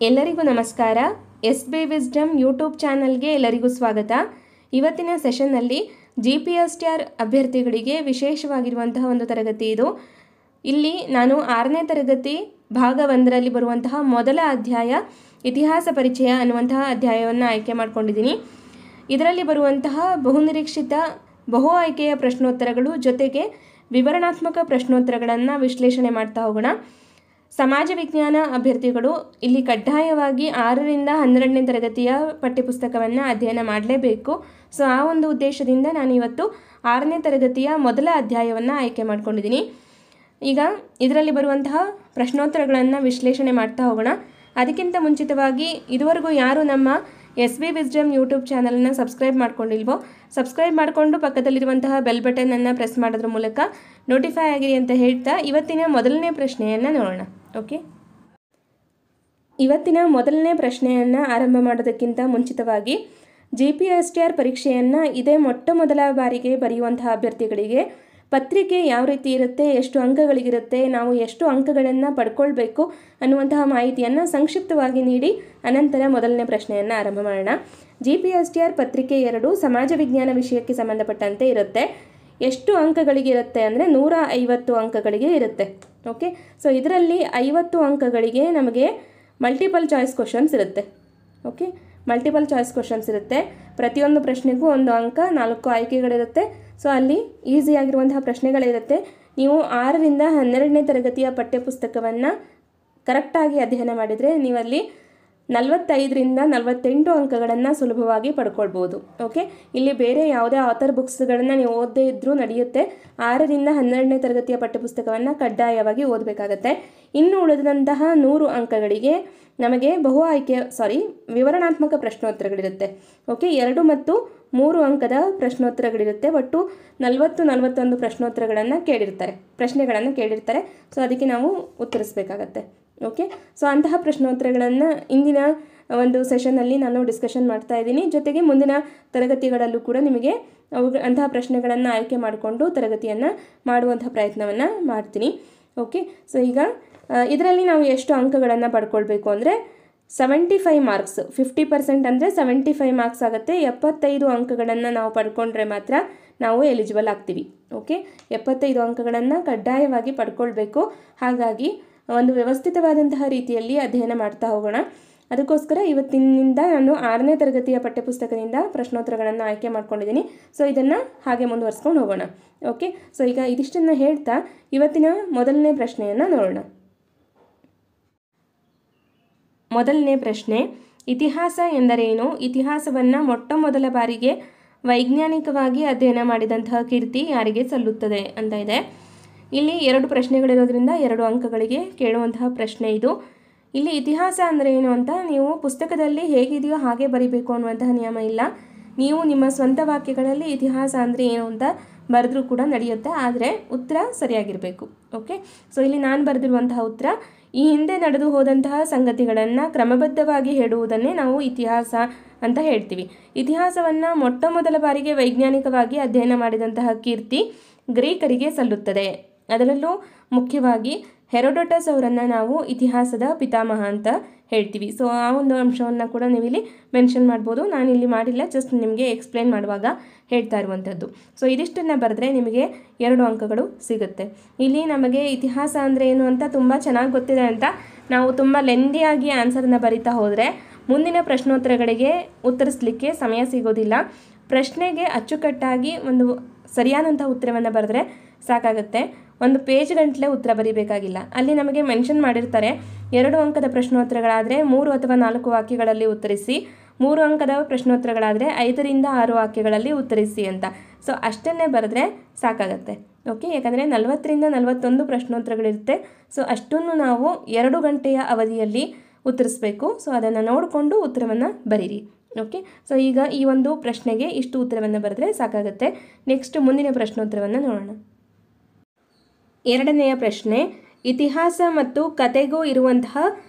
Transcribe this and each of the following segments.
ಎಲ್ಲರಿಗೂ ನಮಸ್ಕಾರ. S B wisdom YouTube ಚಾನಲ್ಗೆ ಎಲ್ಲರಿಗೂ ಸ್ವಾಗತ. ಇವತ್ತಿನ ಸೆಷನ್ನಲ್ಲಿ GPSTR ಅಭ್ಯರ್ಥಿಗಳಿಗೆ ವಿಶೇಷವಾಗಿರುವಂತಹ ಒಂದು ತರಗತಿ ಇದು. ಇಲ್ಲಿ ನಾನು 6ನೇ ತರಗತಿ ಭಾಗ 1ರಲ್ಲಿ ಬರುವಂತಹ ಮೊದಲ ಅಧ್ಯಾಯ ಇತಿಹಾಸ ಪರಿಚಯ ಅನ್ನುವಂತಹ ಅಧ್ಯಾಯವನ್ನು ಆಯ್ಕೆ ಮಾಡಿಕೊಂಡಿದ್ದೀನಿ. ಇದರಲ್ಲಿ ಬರುವಂತಹ ಬಹುನಿರೀಕ್ಷಿತ ಬಹು ಆಯ್ಕೆಯ ಪ್ರಶ್ನೋತ್ತರಗಳು ಜೊತೆಗೆ ವಿವರಣಾತ್ಮಕ ಪ್ರಶ್ನೋತ್ತರಗಳನ್ನು ವಿಶ್ಲೇಷಣೆ ಮಾಡ್ತಾ ಹೋಗೋಣ. ಸಮಾಜ ವಿಜ್ಞಾನ ಅಭ್ಯರ್ಥಿಗಳು ಇಲ್ಲಿ ಕಡ್ಡಾಯವಾಗಿ 6ರಿಂದ 12ನೇ ತರಗತಿಯ ಪಠ್ಯಪುಸ್ತಕವನ್ನು ಅಧ್ಯಯನ ಮಾಡಲೇಬೇಕು. ಸೊ ಆ ಒಂದು ಉದ್ದೇಶದಿಂದ ನಾನು ಇವತ್ತು 6ನೇ ತರಗತಿಯ ಮೊದಲ ಅಧ್ಯಾಯವನ್ನು ಆಯ್ಕೆ ಮಾಡ್ಕೊಂಡಿದ್ದೀನಿ. ಈಗ ಇದರಲ್ಲಿ ಬರುವಂತಹ ಪ್ರಶ್ನೋತ್ತರಗಳನ್ನು ವಿಶ್ಲೇಷಣೆ ಮಾಡ್ತಾ ಹೋಗೋಣ. ಅದಕ್ಕಿಂತ ಮುಂಚಿತವಾಗಿ ಇದುವರೆಗೂ ಯಾರು ನಮ್ಮ ಎಸ್ ಬಿ ವಿಸ್ಡಮ್ ಯೂಟ್ಯೂಬ್ ಚಾನಲನ್ನು ಸಬ್ಸ್ಕ್ರೈಬ್ ಮಾಡ್ಕೊಂಡಿಲ್ವೋ ಸಬ್ಸ್ಕ್ರೈಬ್ ಮಾಡಿಕೊಂಡು ಪಕ್ಕದಲ್ಲಿರುವಂತಹ ಬೆಲ್ ಬಟನನ್ನು ಪ್ರೆಸ್ ಮಾಡೋದ್ರ ಮೂಲಕ ನೋಟಿಫೈ ಆಗಿರಿ ಅಂತ ಹೇಳ್ತಾ ಇವತ್ತಿನ ಮೊದಲನೇ ಪ್ರಶ್ನೆಯನ್ನು ನೋಡೋಣ. ಓಕೆ, ಇವತ್ತಿನ ಮೊದಲನೇ ಪ್ರಶ್ನೆಯನ್ನು ಆರಂಭ ಮಾಡೋದಕ್ಕಿಂತ ಮುಂಚಿತವಾಗಿ GPSTR ಪರೀಕ್ಷೆಯನ್ನು ಇದೇ ಮೊಟ್ಟ ಮೊದಲ ಬಾರಿಗೆ ಬರೆಯುವಂತಹ ಅಭ್ಯರ್ಥಿಗಳಿಗೆ ಪತ್ರಿಕೆ ಯಾವ ರೀತಿ ಇರುತ್ತೆ, ಎಷ್ಟು ಅಂಕಗಳಿಗಿರುತ್ತೆ, ನಾವು ಎಷ್ಟು ಅಂಕಗಳನ್ನು ಪಡ್ಕೊಳ್ಬೇಕು ಅನ್ನುವಂತಹ ಮಾಹಿತಿಯನ್ನು ಸಂಕ್ಷಿಪ್ತವಾಗಿ ನೀಡಿ ಅನಂತರ ಮೊದಲನೇ ಪ್ರಶ್ನೆಯನ್ನು ಆರಂಭ ಮಾಡೋಣ. GPSTR ಪತ್ರಿಕೆ 2 ಸಮಾಜ ವಿಜ್ಞಾನ ವಿಷಯಕ್ಕೆ ಸಂಬಂಧಪಟ್ಟಂತೆ ಇರುತ್ತೆ. ಎಷ್ಟು ಅಂಕಗಳಿಗೆ ಇರುತ್ತೆ ಅಂದರೆ 150 ಅಂಕಗಳಿಗೆ ಇರುತ್ತೆ. ಓಕೆ, ಸೊ ಇದರಲ್ಲಿ 50 ಅಂಕಗಳಿಗೆ ನಮಗೆ ಮಲ್ಟಿಪಲ್ ಚಾಯ್ಸ್ ಕ್ವಶನ್ಸ್ ಇರುತ್ತೆ. ಓಕೆ, ಮಲ್ಟಿಪಲ್ ಚಾಯ್ಸ್ ಕ್ವಶನ್ಸ್ ಇರುತ್ತೆ. ಪ್ರತಿಯೊಂದು ಪ್ರಶ್ನೆಗೂ 1 ಅಂಕ, 4 ಆಯ್ಕೆಗಳಿರುತ್ತೆ. ಸೊ ಅಲ್ಲಿ ಈಸಿಯಾಗಿರುವಂತಹ ಪ್ರಶ್ನೆಗಳಿರುತ್ತೆ. ನೀವು 6ರಿಂದ 12ನೇ ತರಗತಿಯ ಪಠ್ಯಪುಸ್ತಕವನ್ನು ಕರೆಕ್ಟಾಗಿ ಅಧ್ಯಯನ ಮಾಡಿದರೆ ನೀವಲ್ಲಿ 45ರಿಂದ 48 ಅಂಕಗಳನ್ನು ಸುಲಭವಾಗಿ ಪಡ್ಕೊಳ್ಬೋದು. ಓಕೆ, ಇಲ್ಲಿ ಬೇರೆ ಯಾವುದೇ ಆಥರ್ ಬುಕ್ಸ್ಗಳನ್ನು ನೀವು ಓದದೇ ಇದ್ದರೂ ನಡೆಯುತ್ತೆ. 6ರಿಂದ 12ನೇ ತರಗತಿಯ ಪಠ್ಯಪುಸ್ತಕವನ್ನು ಕಡ್ಡಾಯವಾಗಿ ಓದಬೇಕಾಗತ್ತೆ. ಇನ್ನು ಉಳಿದಂತಹ 100 ಅಂಕಗಳಿಗೆ ನಮಗೆ ವಿವರಣಾತ್ಮಕ ಪ್ರಶ್ನೋತ್ತರಗಳಿರುತ್ತೆ. ಓಕೆ, 2 ಮತ್ತು 3 ಅಂಕದ ಪ್ರಶ್ನೋತ್ತರಗಳಿರುತ್ತೆ. ಒಟ್ಟು 41 ಪ್ರಶ್ನೋತ್ತರಗಳನ್ನು ಪ್ರಶ್ನೆಗಳನ್ನು ಕೇಳಿರ್ತಾರೆ. ಸೊ ಅದಕ್ಕೆ ನಾವು ಉತ್ತರಿಸಬೇಕಾಗತ್ತೆ. ಓಕೆ, ಸೊ ಅಂತಹ ಪ್ರಶ್ನೋತ್ತರಗಳನ್ನು ಇಂದಿನ ಒಂದು ಸೆಷನ್ನಲ್ಲಿ ನಾನು ಡಿಸ್ಕಷನ್ ಮಾಡ್ತಾ ಇದ್ದೀನಿ. ಜೊತೆಗೆ ಮುಂದಿನ ತರಗತಿಗಳಲ್ಲೂ ಕೂಡ ನಿಮಗೆ ಅಂತಹ ಪ್ರಶ್ನೆಗಳನ್ನು ಆಯ್ಕೆ ಮಾಡಿಕೊಂಡು ತರಗತಿಯನ್ನು ಮಾಡುವಂತಹ ಪ್ರಯತ್ನವನ್ನು ಮಾಡ್ತೀನಿ. ಓಕೆ, ಸೊ ಈಗ ಇದರಲ್ಲಿ ನಾವು ಎಷ್ಟು ಅಂಕಗಳನ್ನು ಪಡ್ಕೊಳ್ಬೇಕು ಅಂದರೆ 75 ಮಾರ್ಕ್ಸ್, 50% ಅಂದರೆ 75 ಮಾರ್ಕ್ಸ್ ಆಗುತ್ತೆ. 75 ಅಂಕಗಳನ್ನು ನಾವು ಪಡ್ಕೊಂಡ್ರೆ ಮಾತ್ರ ನಾವು ಎಲಿಜಿಬಲ್ ಆಗ್ತೀವಿ. ಓಕೆ, 75 ಅಂಕಗಳನ್ನು ಕಡ್ಡಾಯವಾಗಿ ಪಡ್ಕೊಳ್ಬೇಕು. ಹಾಗಾಗಿ ಒಂದು ವ್ಯವಸ್ಥಿತವಾದಂತಹ ರೀತಿಯಲ್ಲಿ ಅಧ್ಯಯನ ಮಾಡ್ತಾ ಹೋಗೋಣ. ಅದಕ್ಕೋಸ್ಕರ ಇವತ್ತಿನಿಂದ ನಾನು 6ನೇ ತರಗತಿಯ ಪಠ್ಯಪುಸ್ತಕದಿಂದ ಪ್ರಶ್ನೋತ್ತರಗಳನ್ನು ಆಯ್ಕೆ ಮಾಡ್ಕೊಂಡಿದ್ದೀನಿ. ಸೊ ಇದನ್ನು ಹಾಗೆ ಮುಂದುವರಿಸ್ಕೊಂಡು ಹೋಗೋಣ. ಓಕೆ, ಸೊ ಈಗ ಇದಿಷ್ಟನ್ನು ಹೇಳ್ತಾ ಇವತ್ತಿನ ಮೊದಲನೇ ಪ್ರಶ್ನೆಯನ್ನು ನೋಡೋಣ. ಮೊದಲನೇ ಪ್ರಶ್ನೆ, ಇತಿಹಾಸ ಎಂದರೇನು? ಇತಿಹಾಸವನ್ನು ಮೊಟ್ಟ ಮೊದಲ ಬಾರಿಗೆ ವೈಜ್ಞಾನಿಕವಾಗಿ ಅಧ್ಯಯನ ಮಾಡಿದಂತಹ ಕೀರ್ತಿ ಯಾರಿಗೆ ಸಲ್ಲುತ್ತದೆ ಅಂತ ಇದೆ. ಇಲ್ಲಿ 2 ಪ್ರಶ್ನೆಗಳಿರೋದ್ರಿಂದ 2 ಅಂಕಗಳಿಗೆ ಕೇಳುವಂತಹ ಪ್ರಶ್ನೆ ಇದು. ಇಲ್ಲಿ ಇತಿಹಾಸ ಅಂದರೆ ಏನು ಅಂತ ನೀವು ಪುಸ್ತಕದಲ್ಲಿ ಹೇಗಿದೆಯೋ ಹಾಗೆ ಬರಿಬೇಕು ಅನ್ನುವಂತಹ ನಿಯಮ ಇಲ್ಲ. ನೀವು ನಿಮ್ಮ ಸ್ವಂತ ವಾಕ್ಯಗಳಲ್ಲಿ ಇತಿಹಾಸ ಅಂದರೆ ಏನು ಅಂತ ಬರೆದ್ರೂ ಕೂಡ ನಡೆಯುತ್ತೆ, ಆದರೆ ಉತ್ತರ ಸರಿಯಾಗಿರಬೇಕು. ಓಕೆ, ಸೊ ಇಲ್ಲಿ ನಾನು ಬರೆದಿರುವಂತಹ ಉತ್ತರ, ಈ ಹಿಂದೆ ನಡೆದು ಹೋದಂತಹ ಸಂಗತಿಗಳನ್ನು ಕ್ರಮಬದ್ಧವಾಗಿ ಹೇಳುವುದನ್ನೇ ನಾವು ಇತಿಹಾಸ ಅಂತ ಹೇಳ್ತೀವಿ. ಇತಿಹಾಸವನ್ನು ಮೊಟ್ಟ ಮೊದಲ ಬಾರಿಗೆ ವೈಜ್ಞಾನಿಕವಾಗಿ ಅಧ್ಯಯನ ಮಾಡಿದಂತಹ ಕೀರ್ತಿ ಗ್ರೀಕರಿಗೆ ಸಲ್ಲುತ್ತದೆ. ಅದರಲ್ಲೂ ಮುಖ್ಯವಾಗಿ ಹೆರೋಡೋಟಸ್ ಅವರನ್ನು ನಾವು ಇತಿಹಾಸದ ಪಿತಾಮಹ ಅಂತ ಹೇಳ್ತೀವಿ. ಸೊ ಆ ಒಂದು ಅಂಶವನ್ನು ಕೂಡ ನೀವು ಇಲ್ಲಿ ಮೆನ್ಷನ್ ಮಾಡ್ಬೋದು. ನಾನಿಲ್ಲಿ ಮಾಡಿಲ್ಲ, ಜಸ್ಟ್ ನಿಮಗೆ ಎಕ್ಸ್ಪ್ಲೇನ್ ಮಾಡುವಾಗ ಹೇಳ್ತಾ ಇರುವಂಥದ್ದು. ಸೊ ಇದಿಷ್ಟನ್ನು ಬರೆದ್ರೆ ನಿಮಗೆ 2 ಅಂಕಗಳು ಸಿಗುತ್ತೆ. ಇಲ್ಲಿ ನಮಗೆ ಇತಿಹಾಸ ಅಂದರೆ ಏನು ಅಂತ ತುಂಬ ಚೆನ್ನಾಗಿ ಗೊತ್ತಿದೆ ಅಂತ ನಾವು ತುಂಬ ಲೆಂದಿಯಾಗಿ ಆನ್ಸರನ್ನು ಬರಿತಾ ಹೋದರೆ ಮುಂದಿನ ಪ್ರಶ್ನೋತ್ತರಗಳಿಗೆ ಉತ್ತರಿಸಲಿಕ್ಕೆ ಸಮಯ ಸಿಗೋದಿಲ್ಲ. ಪ್ರಶ್ನೆಗೆ ಅಚ್ಚುಕಟ್ಟಾಗಿ ಒಂದು ಸರಿಯಾದಂಥ ಉತ್ತರವನ್ನು ಬರೆದ್ರೆ ಸಾಕಾಗುತ್ತೆ. ಒಂದು ಪೇಜ್ ಗಂಟಲೆ ಉತ್ತರ ಬರೀಬೇಕಾಗಿಲ್ಲ. ಅಲ್ಲಿ ನಮಗೆ ಮೆನ್ಷನ್ ಮಾಡಿರ್ತಾರೆ 2 ಅಂಕದ ಪ್ರಶ್ನೋತ್ತರಗಳಾದರೆ 3 ಅಥವಾ 4 ವಾಕ್ಯಗಳಲ್ಲಿ ಉತ್ತರಿಸಿ, 3 ಅಂಕದ ಪ್ರಶ್ನೋತ್ತರಗಳಾದರೆ 5ರಿಂದ 6 ವಾಕ್ಯಗಳಲ್ಲಿ ಉತ್ತರಿಸಿ ಅಂತ. ಸೊ ಅಷ್ಟನ್ನೇ ಬರೆದ್ರೆ ಸಾಕಾಗತ್ತೆ. ಓಕೆ, ಯಾಕಂದರೆ 40ರಿಂದ 41 ಪ್ರಶ್ನೋತ್ತರಗಳಿರುತ್ತೆ. ಸೊ ಅಷ್ಟನ್ನು ನಾವು 2 ಗಂಟೆಯ ಅವಧಿಯಲ್ಲಿ ಉತ್ತರಿಸಬೇಕು. ಸೊ ಅದನ್ನು ನೋಡಿಕೊಂಡು ಉತ್ತರವನ್ನು ಬರೀರಿ. ಓಕೆ, ಸೊ ಈಗ ಈ ಒಂದು ಪ್ರಶ್ನೆಗೆ ಇಷ್ಟು ಉತ್ತರವನ್ನು ಬರೆದ್ರೆ ಸಾಕಾಗುತ್ತೆ. ನೆಕ್ಸ್ಟ್ ಮುಂದಿನ ಪ್ರಶ್ನೋತ್ತರವನ್ನು ನೋಡೋಣ. 2ನೆಯ ಪ್ರಶ್ನೆ, ಇತಿಹಾಸ ಮತ್ತು ಕತೆಗೂ ಇರುವಂತಹ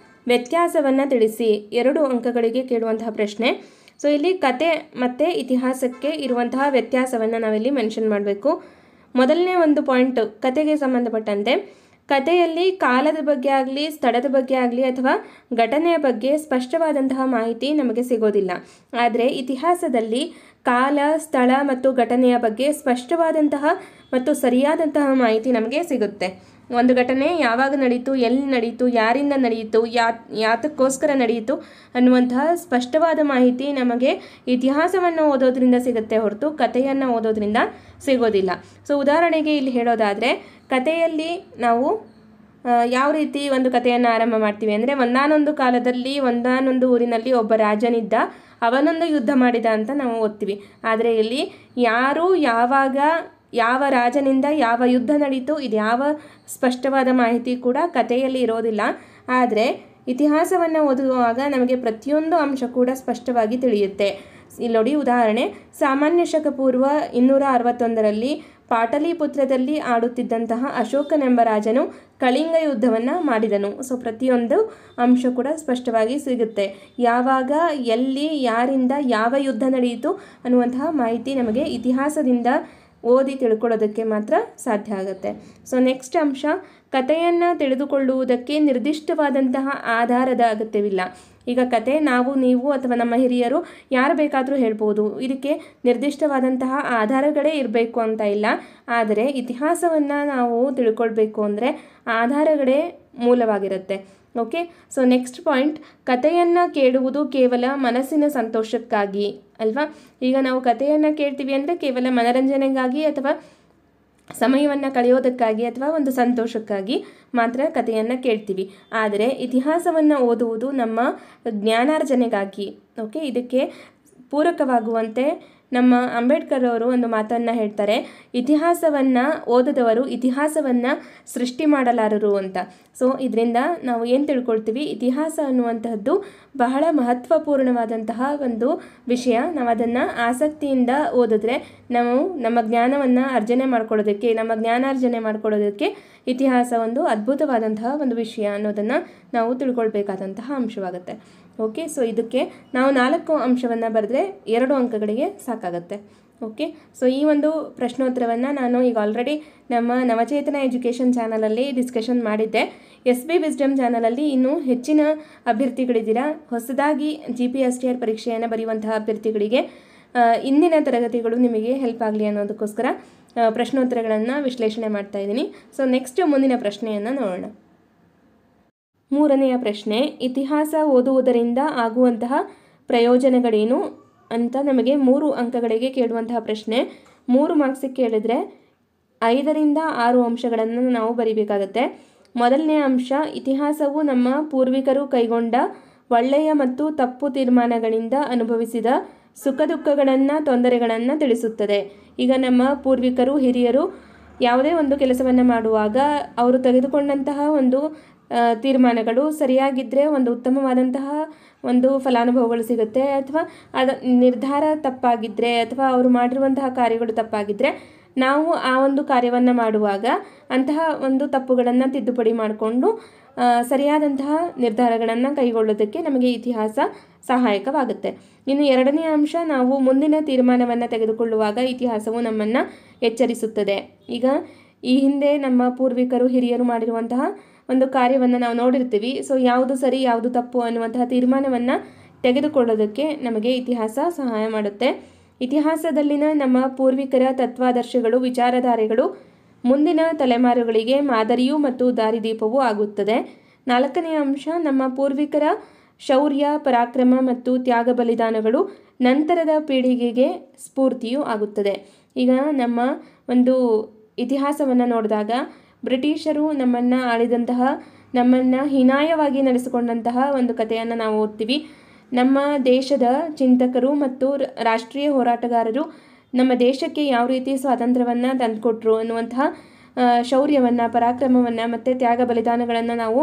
ವ್ಯತ್ಯಾಸವನ್ನು ತಿಳಿಸಿ. 2 ಅಂಕಗಳಿಗೆ ಕೇಳುವಂತಹ ಪ್ರಶ್ನೆ. ಸೊ ಇಲ್ಲಿ ಕತೆ ಮತ್ತು ಇತಿಹಾಸಕ್ಕೆ ಇರುವಂತಹ ವ್ಯತ್ಯಾಸವನ್ನು ನಾವಿಲ್ಲಿ ಮೆನ್ಷನ್ ಮಾಡಬೇಕು. ಮೊದಲನೇ ಒಂದು ಪಾಯಿಂಟ್ ಕತೆಗೆ ಸಂಬಂಧಪಟ್ಟಂತೆ ಕಥೆಯಲ್ಲಿ ಕಾಲದ ಬಗ್ಗೆ ಆಗಲಿ, ಸ್ಥಳದ ಬಗ್ಗೆ ಆಗಲಿ ಅಥವಾ ಘಟನೆಯ ಬಗ್ಗೆ ಸ್ಪಷ್ಟವಾದಂತಹ ಮಾಹಿತಿ ನಮಗೆ ಸಿಗೋದಿಲ್ಲ. ಆದರೆ ಇತಿಹಾಸದಲ್ಲಿ ಕಾಲ, ಸ್ಥಳ ಮತ್ತು ಘಟನೆಯ ಬಗ್ಗೆ ಸ್ಪಷ್ಟವಾದಂತಹ ಮತ್ತು ಸರಿಯಾದಂತಹ ಮಾಹಿತಿ ನಮಗೆ ಸಿಗುತ್ತೆ. ಒಂದು ಘಟನೆ ಯಾವಾಗ ನಡೀತು, ಎಲ್ಲಿ ನಡೀತು, ಯಾರಿಂದ ನಡೆಯಿತು, ಯಾತಕ್ಕೋಸ್ಕರ ನಡೆಯಿತು ಅನ್ನುವಂತಹ ಸ್ಪಷ್ಟವಾದ ಮಾಹಿತಿ ನಮಗೆ ಇತಿಹಾಸವನ್ನು ಓದೋದ್ರಿಂದ ಸಿಗುತ್ತೆ ಹೊರತು ಕಥೆಯನ್ನು ಓದೋದ್ರಿಂದ ಸಿಗೋದಿಲ್ಲ. ಸೊ ಉದಾಹರಣೆಗೆ ಇಲ್ಲಿ ಹೇಳೋದಾದರೆ, ಕಥೆಯಲ್ಲಿ ನಾವು ಯಾವ ರೀತಿ ಒಂದು ಕಥೆಯನ್ನು ಆರಂಭ ಮಾಡ್ತೀವಿ ಅಂದರೆ, ಒಂದಾನೊಂದು ಕಾಲದಲ್ಲಿ ಒಂದಾನೊಂದು ಊರಿನಲ್ಲಿ ಒಬ್ಬ ರಾಜನಿದ್ದ, ಅವನೊಂದು ಯುದ್ಧ ಮಾಡಿದ ಅಂತ ನಾವು ಓದ್ತೀವಿ. ಆದರೆ ಇಲ್ಲಿ ಯಾರು, ಯಾವಾಗ, ಯಾವ ರಾಜನಿಂದ ಯಾವ ಯುದ್ಧ ನಡೀತು, ಇದು ಯಾವ ಸ್ಪಷ್ಟವಾದ ಮಾಹಿತಿ ಕೂಡ ಕಥೆಯಲ್ಲಿ ಇರೋದಿಲ್ಲ. ಆದರೆ ಇತಿಹಾಸವನ್ನು ಓದುವಾಗ ನಮಗೆ ಪ್ರತಿಯೊಂದು ಅಂಶ ಕೂಡ ಸ್ಪಷ್ಟವಾಗಿ ತಿಳಿಯುತ್ತೆ. ಇಲ್ಲಿ ನೋಡಿ ಉದಾಹರಣೆ, ಸಾಮಾನ್ಯ ಶಕ ಪೂರ್ವ 261ರಲ್ಲಿ ಪಾಟಲಿಪುತ್ರದಲ್ಲಿ ಆಡುತ್ತಿದ್ದಂತಹ ಅಶೋಕನೆಂಬ ರಾಜನು ಕಳಿಂಗ ಯುದ್ಧವನ್ನು ಮಾಡಿದನು. ಸೊ ಪ್ರತಿಯೊಂದು ಅಂಶ ಕೂಡ ಸ್ಪಷ್ಟವಾಗಿ ಸಿಗುತ್ತೆ. ಯಾವಾಗ, ಎಲ್ಲಿ, ಯಾರಿಂದ ಯಾವ ಯುದ್ಧ ನಡೆಯಿತು ಅನ್ನುವಂತಹ ಮಾಹಿತಿ ನಮಗೆ ಇತಿಹಾಸದಿಂದ ಓದಿ ತಿಳ್ಕೊಳ್ಳೋದಕ್ಕೆ ಮಾತ್ರ ಸಾಧ್ಯ ಆಗುತ್ತೆ. ಸೊ ನೆಕ್ಸ್ಟ್ ಅಂಶ, ಕಥೆಯನ್ನು ತಿಳಿದುಕೊಳ್ಳುವುದಕ್ಕೆ ನಿರ್ದಿಷ್ಟವಾದಂತಹ ಆಧಾರದ ಅಗತ್ಯವಿಲ್ಲ. ಈಗ ಕತೆ ನಾವು, ನೀವು ಅಥವಾ ನಮ್ಮ ಹಿರಿಯರು ಯಾರು ಬೇಕಾದರೂ ಹೇಳ್ಬೋದು. ಇದಕ್ಕೆ ನಿರ್ದಿಷ್ಟವಾದಂತಹ ಆಧಾರಗಳೇ ಇರಬೇಕು ಅಂತ ಇಲ್ಲ. ಆದರೆ ಇತಿಹಾಸವನ್ನು ನಾವು ತಿಳ್ಕೊಳ್ಬೇಕು ಅಂದರೆ ಆಧಾರಗಳೇ ಮೂಲವಾಗಿರುತ್ತೆ. ಓಕೆ. ಸೊ ನೆಕ್ಸ್ಟ್ ಪಾಯಿಂಟ್, ಕಥೆಯನ್ನು ಕೇಳುವುದು ಕೇವಲ ಮನಸ್ಸಿನ ಸಂತೋಷಕ್ಕಾಗಿ ಅಲ್ವಾ. ಈಗ ನಾವು ಕಥೆಯನ್ನು ಕೇಳ್ತೀವಿ ಅಂದರೆ ಕೇವಲ ಮನರಂಜನೆಗಾಗಿ ಅಥವಾ ಸಮಯವನ್ನು ಕಳೆಯೋದಕ್ಕಾಗಿ ಅಥವಾ ಒಂದು ಸಂತೋಷಕ್ಕಾಗಿ ಮಾತ್ರ ಕಥೆಯನ್ನು ಕೇಳ್ತೀವಿ. ಆದರೆ ಇತಿಹಾಸವನ್ನು ಓದುವುದು ನಮ್ಮ ಜ್ಞಾನಾರ್ಜನೆಗಾಗಿ. ಓಕೆ. ಇದಕ್ಕೆ ಪೂರಕವಾಗುವಂತೆ ನಮ್ಮ ಅಂಬೇಡ್ಕರ್ ಅವರು ಒಂದು ಮಾತನ್ನು ಹೇಳ್ತಾರೆ, ಇತಿಹಾಸವನ್ನು ಓದದವರು ಇತಿಹಾಸವನ್ನು ಸೃಷ್ಟಿ ಮಾಡಲಾರರು ಅಂತ. ಸೊ ಇದರಿಂದ ನಾವು ಏನು ತಿಳ್ಕೊಳ್ತೀವಿ, ಇತಿಹಾಸ ಅನ್ನುವಂತಹದ್ದು ಬಹಳ ಮಹತ್ವಪೂರ್ಣವಾದಂತಹ ಒಂದು ವಿಷಯ. ನಾವು ಅದನ್ನು ಆಸಕ್ತಿಯಿಂದ ಓದಿದ್ರೆ ನಾವು ನಮ್ಮ ಜ್ಞಾನವನ್ನು ಅರ್ಜನೆ ಮಾಡ್ಕೊಳ್ಳೋದಕ್ಕೆ, ನಮ್ಮ ಜ್ಞಾನಾರ್ಜನೆ ಮಾಡ್ಕೊಳ್ಳೋದಕ್ಕೆ ಇತಿಹಾಸ ಒಂದು ಅದ್ಭುತವಾದಂತಹ ಒಂದು ವಿಷಯ ಅನ್ನೋದನ್ನು ನಾವು ತಿಳ್ಕೊಳ್ಬೇಕಾದಂತಹ ಅಂಶವಾಗುತ್ತೆ. ಓಕೆ. ಸೊ ಇದಕ್ಕೆ ನಾವು 4 ಅಂಶವನ್ನು ಬರೆದ್ರೆ 2 ಅಂಕಗಳಿಗೆ ಸಾಕಾಗುತ್ತೆ. ಓಕೆ. ಸೊ ಈ ಒಂದು ಪ್ರಶ್ನೋತ್ತರವನ್ನು ನಾನು ಈಗ ಆಲ್ರೆಡಿ ನಮ್ಮ ನವಚೇತನ ಎಜುಕೇಷನ್ ಚಾನಲಲ್ಲಿ ಡಿಸ್ಕಷನ್ ಮಾಡಿದ್ದೆ. SB ವಿಸ್ಡಮ್ ಚಾನಲಲ್ಲಿ ಇನ್ನೂ ಹೆಚ್ಚಿನ ಅಭ್ಯರ್ಥಿಗಳಿದ್ದೀರಾ. ಹೊಸದಾಗಿ GPSTR ಪರೀಕ್ಷೆಯನ್ನು ಬರೆಯುವಂತಹ ಅಭ್ಯರ್ಥಿಗಳಿಗೆ ಇಂದಿನ ತರಗತಿಗಳು ನಿಮಗೆ ಹೆಲ್ಪ್ ಆಗಲಿ ಅನ್ನೋದಕ್ಕೋಸ್ಕರ ಪ್ರಶ್ನೋತ್ತರಗಳನ್ನು ವಿಶ್ಲೇಷಣೆ ಮಾಡ್ತಾ ಇದ್ದೀನಿ. ಸೊ ನೆಕ್ಸ್ಟ್ ಮುಂದಿನ ಪ್ರಶ್ನೆಯನ್ನು ನೋಡೋಣ. 3ನೆಯ ಪ್ರಶ್ನೆ, ಇತಿಹಾಸ ಓದುವುದರಿಂದ ಆಗುವಂತಹ ಪ್ರಯೋಜನಗಳೇನು ಅಂತ ನಮಗೆ 3 ಅಂಕಗಳಿಗೆ ಕೇಳುವಂತಹ ಪ್ರಶ್ನೆ. 3 ಮಾರ್ಕ್ಸಿಗೆ ಕೇಳಿದರೆ 5ರಿಂದ 6 ಅಂಶಗಳನ್ನು ನಾವು ಬರೀಬೇಕಾಗತ್ತೆ. ಮೊದಲನೇ ಅಂಶ, ಇತಿಹಾಸವು ನಮ್ಮ ಪೂರ್ವಿಕರು ಕೈಗೊಂಡ ಒಳ್ಳೆಯ ಮತ್ತು ತಪ್ಪು ತೀರ್ಮಾನಗಳಿಂದ ಅನುಭವಿಸಿದ ಸುಖ ದುಃಖಗಳನ್ನು, ತೊಂದರೆಗಳನ್ನು ತಿಳಿಸುತ್ತದೆ. ಈಗ ನಮ್ಮ ಪೂರ್ವಿಕರು, ಹಿರಿಯರು ಯಾವುದೇ ಒಂದು ಕೆಲಸವನ್ನು ಮಾಡುವಾಗ ಅವರು ತೆಗೆದುಕೊಂಡಂತಹ ಒಂದು ತೀರ್ಮಾನಗಳು ಸರಿಯಾಗಿದ್ದರೆ ಒಂದು ಉತ್ತಮವಾದಂತಹ ಒಂದು ಫಲಾನುಭವಗಳು ಸಿಗುತ್ತೆ. ಅಥವಾ ನಿರ್ಧಾರ ತಪ್ಪಾಗಿದ್ದರೆ ಅಥವಾ ಅವರು ಮಾಡಿರುವಂತಹ ಕಾರ್ಯಗಳು ತಪ್ಪಾಗಿದ್ದರೆ ನಾವು ಆ ಒಂದು ಕಾರ್ಯವನ್ನು ಮಾಡುವಾಗ ಅಂತಹ ಒಂದು ತಪ್ಪುಗಳನ್ನು ತಿದ್ದುಪಡಿ ಮಾಡಿಕೊಂಡು ಸರಿಯಾದಂತಹ ನಿರ್ಧಾರಗಳನ್ನು ಕೈಗೊಳ್ಳೋದಕ್ಕೆ ನಮಗೆ ಇತಿಹಾಸ ಸಹಾಯಕವಾಗುತ್ತೆ. ಇನ್ನು 2ನೇ ಅಂಶ, ನಾವು ಮುಂದಿನ ತೀರ್ಮಾನವನ್ನು ತೆಗೆದುಕೊಳ್ಳುವಾಗ ಇತಿಹಾಸವು ನಮ್ಮನ್ನು ಎಚ್ಚರಿಸುತ್ತದೆ. ಈಗ ಈ ಹಿಂದೆ ನಮ್ಮ ಪೂರ್ವಿಕರು, ಹಿರಿಯರು ಮಾಡಿರುವಂತಹ ಒಂದು ಕಾರ್ಯವನ್ನು ನಾವು ನೋಡಿರ್ತೀವಿ. ಸೊ ಯಾವುದು ಸರಿ, ಯಾವುದು ತಪ್ಪು ಅನ್ನುವಂತಹ ತೀರ್ಮಾನವನ್ನು ತೆಗೆದುಕೊಳ್ಳೋದಕ್ಕೆ ನಮಗೆ ಇತಿಹಾಸ ಸಹಾಯ ಮಾಡುತ್ತೆ. ಇತಿಹಾಸದಲ್ಲಿನ ನಮ್ಮ ಪೂರ್ವಿಕರ ತತ್ವಾದರ್ಶಗಳು, ವಿಚಾರಧಾರೆಗಳು ಮುಂದಿನ ತಲೆಮಾರುಗಳಿಗೆ ಮಾದರಿಯೂ ಮತ್ತು ದಾರಿದೀಪವೂ ಆಗುತ್ತದೆ. 4ನೇ ಅಂಶ, ನಮ್ಮ ಪೂರ್ವಿಕರ ಶೌರ್ಯ, ಪರಾಕ್ರಮ ಮತ್ತು ತ್ಯಾಗ ಬಲಿದಾನಗಳು ನಂತರದ ಪೀಳಿಗೆಗೆ ಸ್ಫೂರ್ತಿಯೂ ಆಗುತ್ತದೆ. ಈಗ ನಮ್ಮ ಒಂದು ಇತಿಹಾಸವನ್ನು ನೋಡಿದಾಗ ಬ್ರಿಟಿಷರು ನಮ್ಮನ್ನು ಆಳಿದಂತಹ, ನಮ್ಮನ್ನು ಹೀನಾಯವಾಗಿ ನಡೆಸಿಕೊಂಡಂತಹ ಒಂದು ಕಥೆಯನ್ನು ನಾವು ಓದ್ತೀವಿ. ನಮ್ಮ ದೇಶದ ಚಿಂತಕರು ಮತ್ತು ರಾಷ್ಟ್ರೀಯ ಹೋರಾಟಗಾರರು ನಮ್ಮ ದೇಶಕ್ಕೆ ಯಾವ ರೀತಿ ಸ್ವಾತಂತ್ರ್ಯವನ್ನು ತಂದುಕೊಟ್ರು ಅನ್ನುವಂತಹ ಶೌರ್ಯವನ್ನು, ಪರಾಕ್ರಮವನ್ನು ಮತ್ತು ತ್ಯಾಗ ಬಲಿದಾನಗಳನ್ನು ನಾವು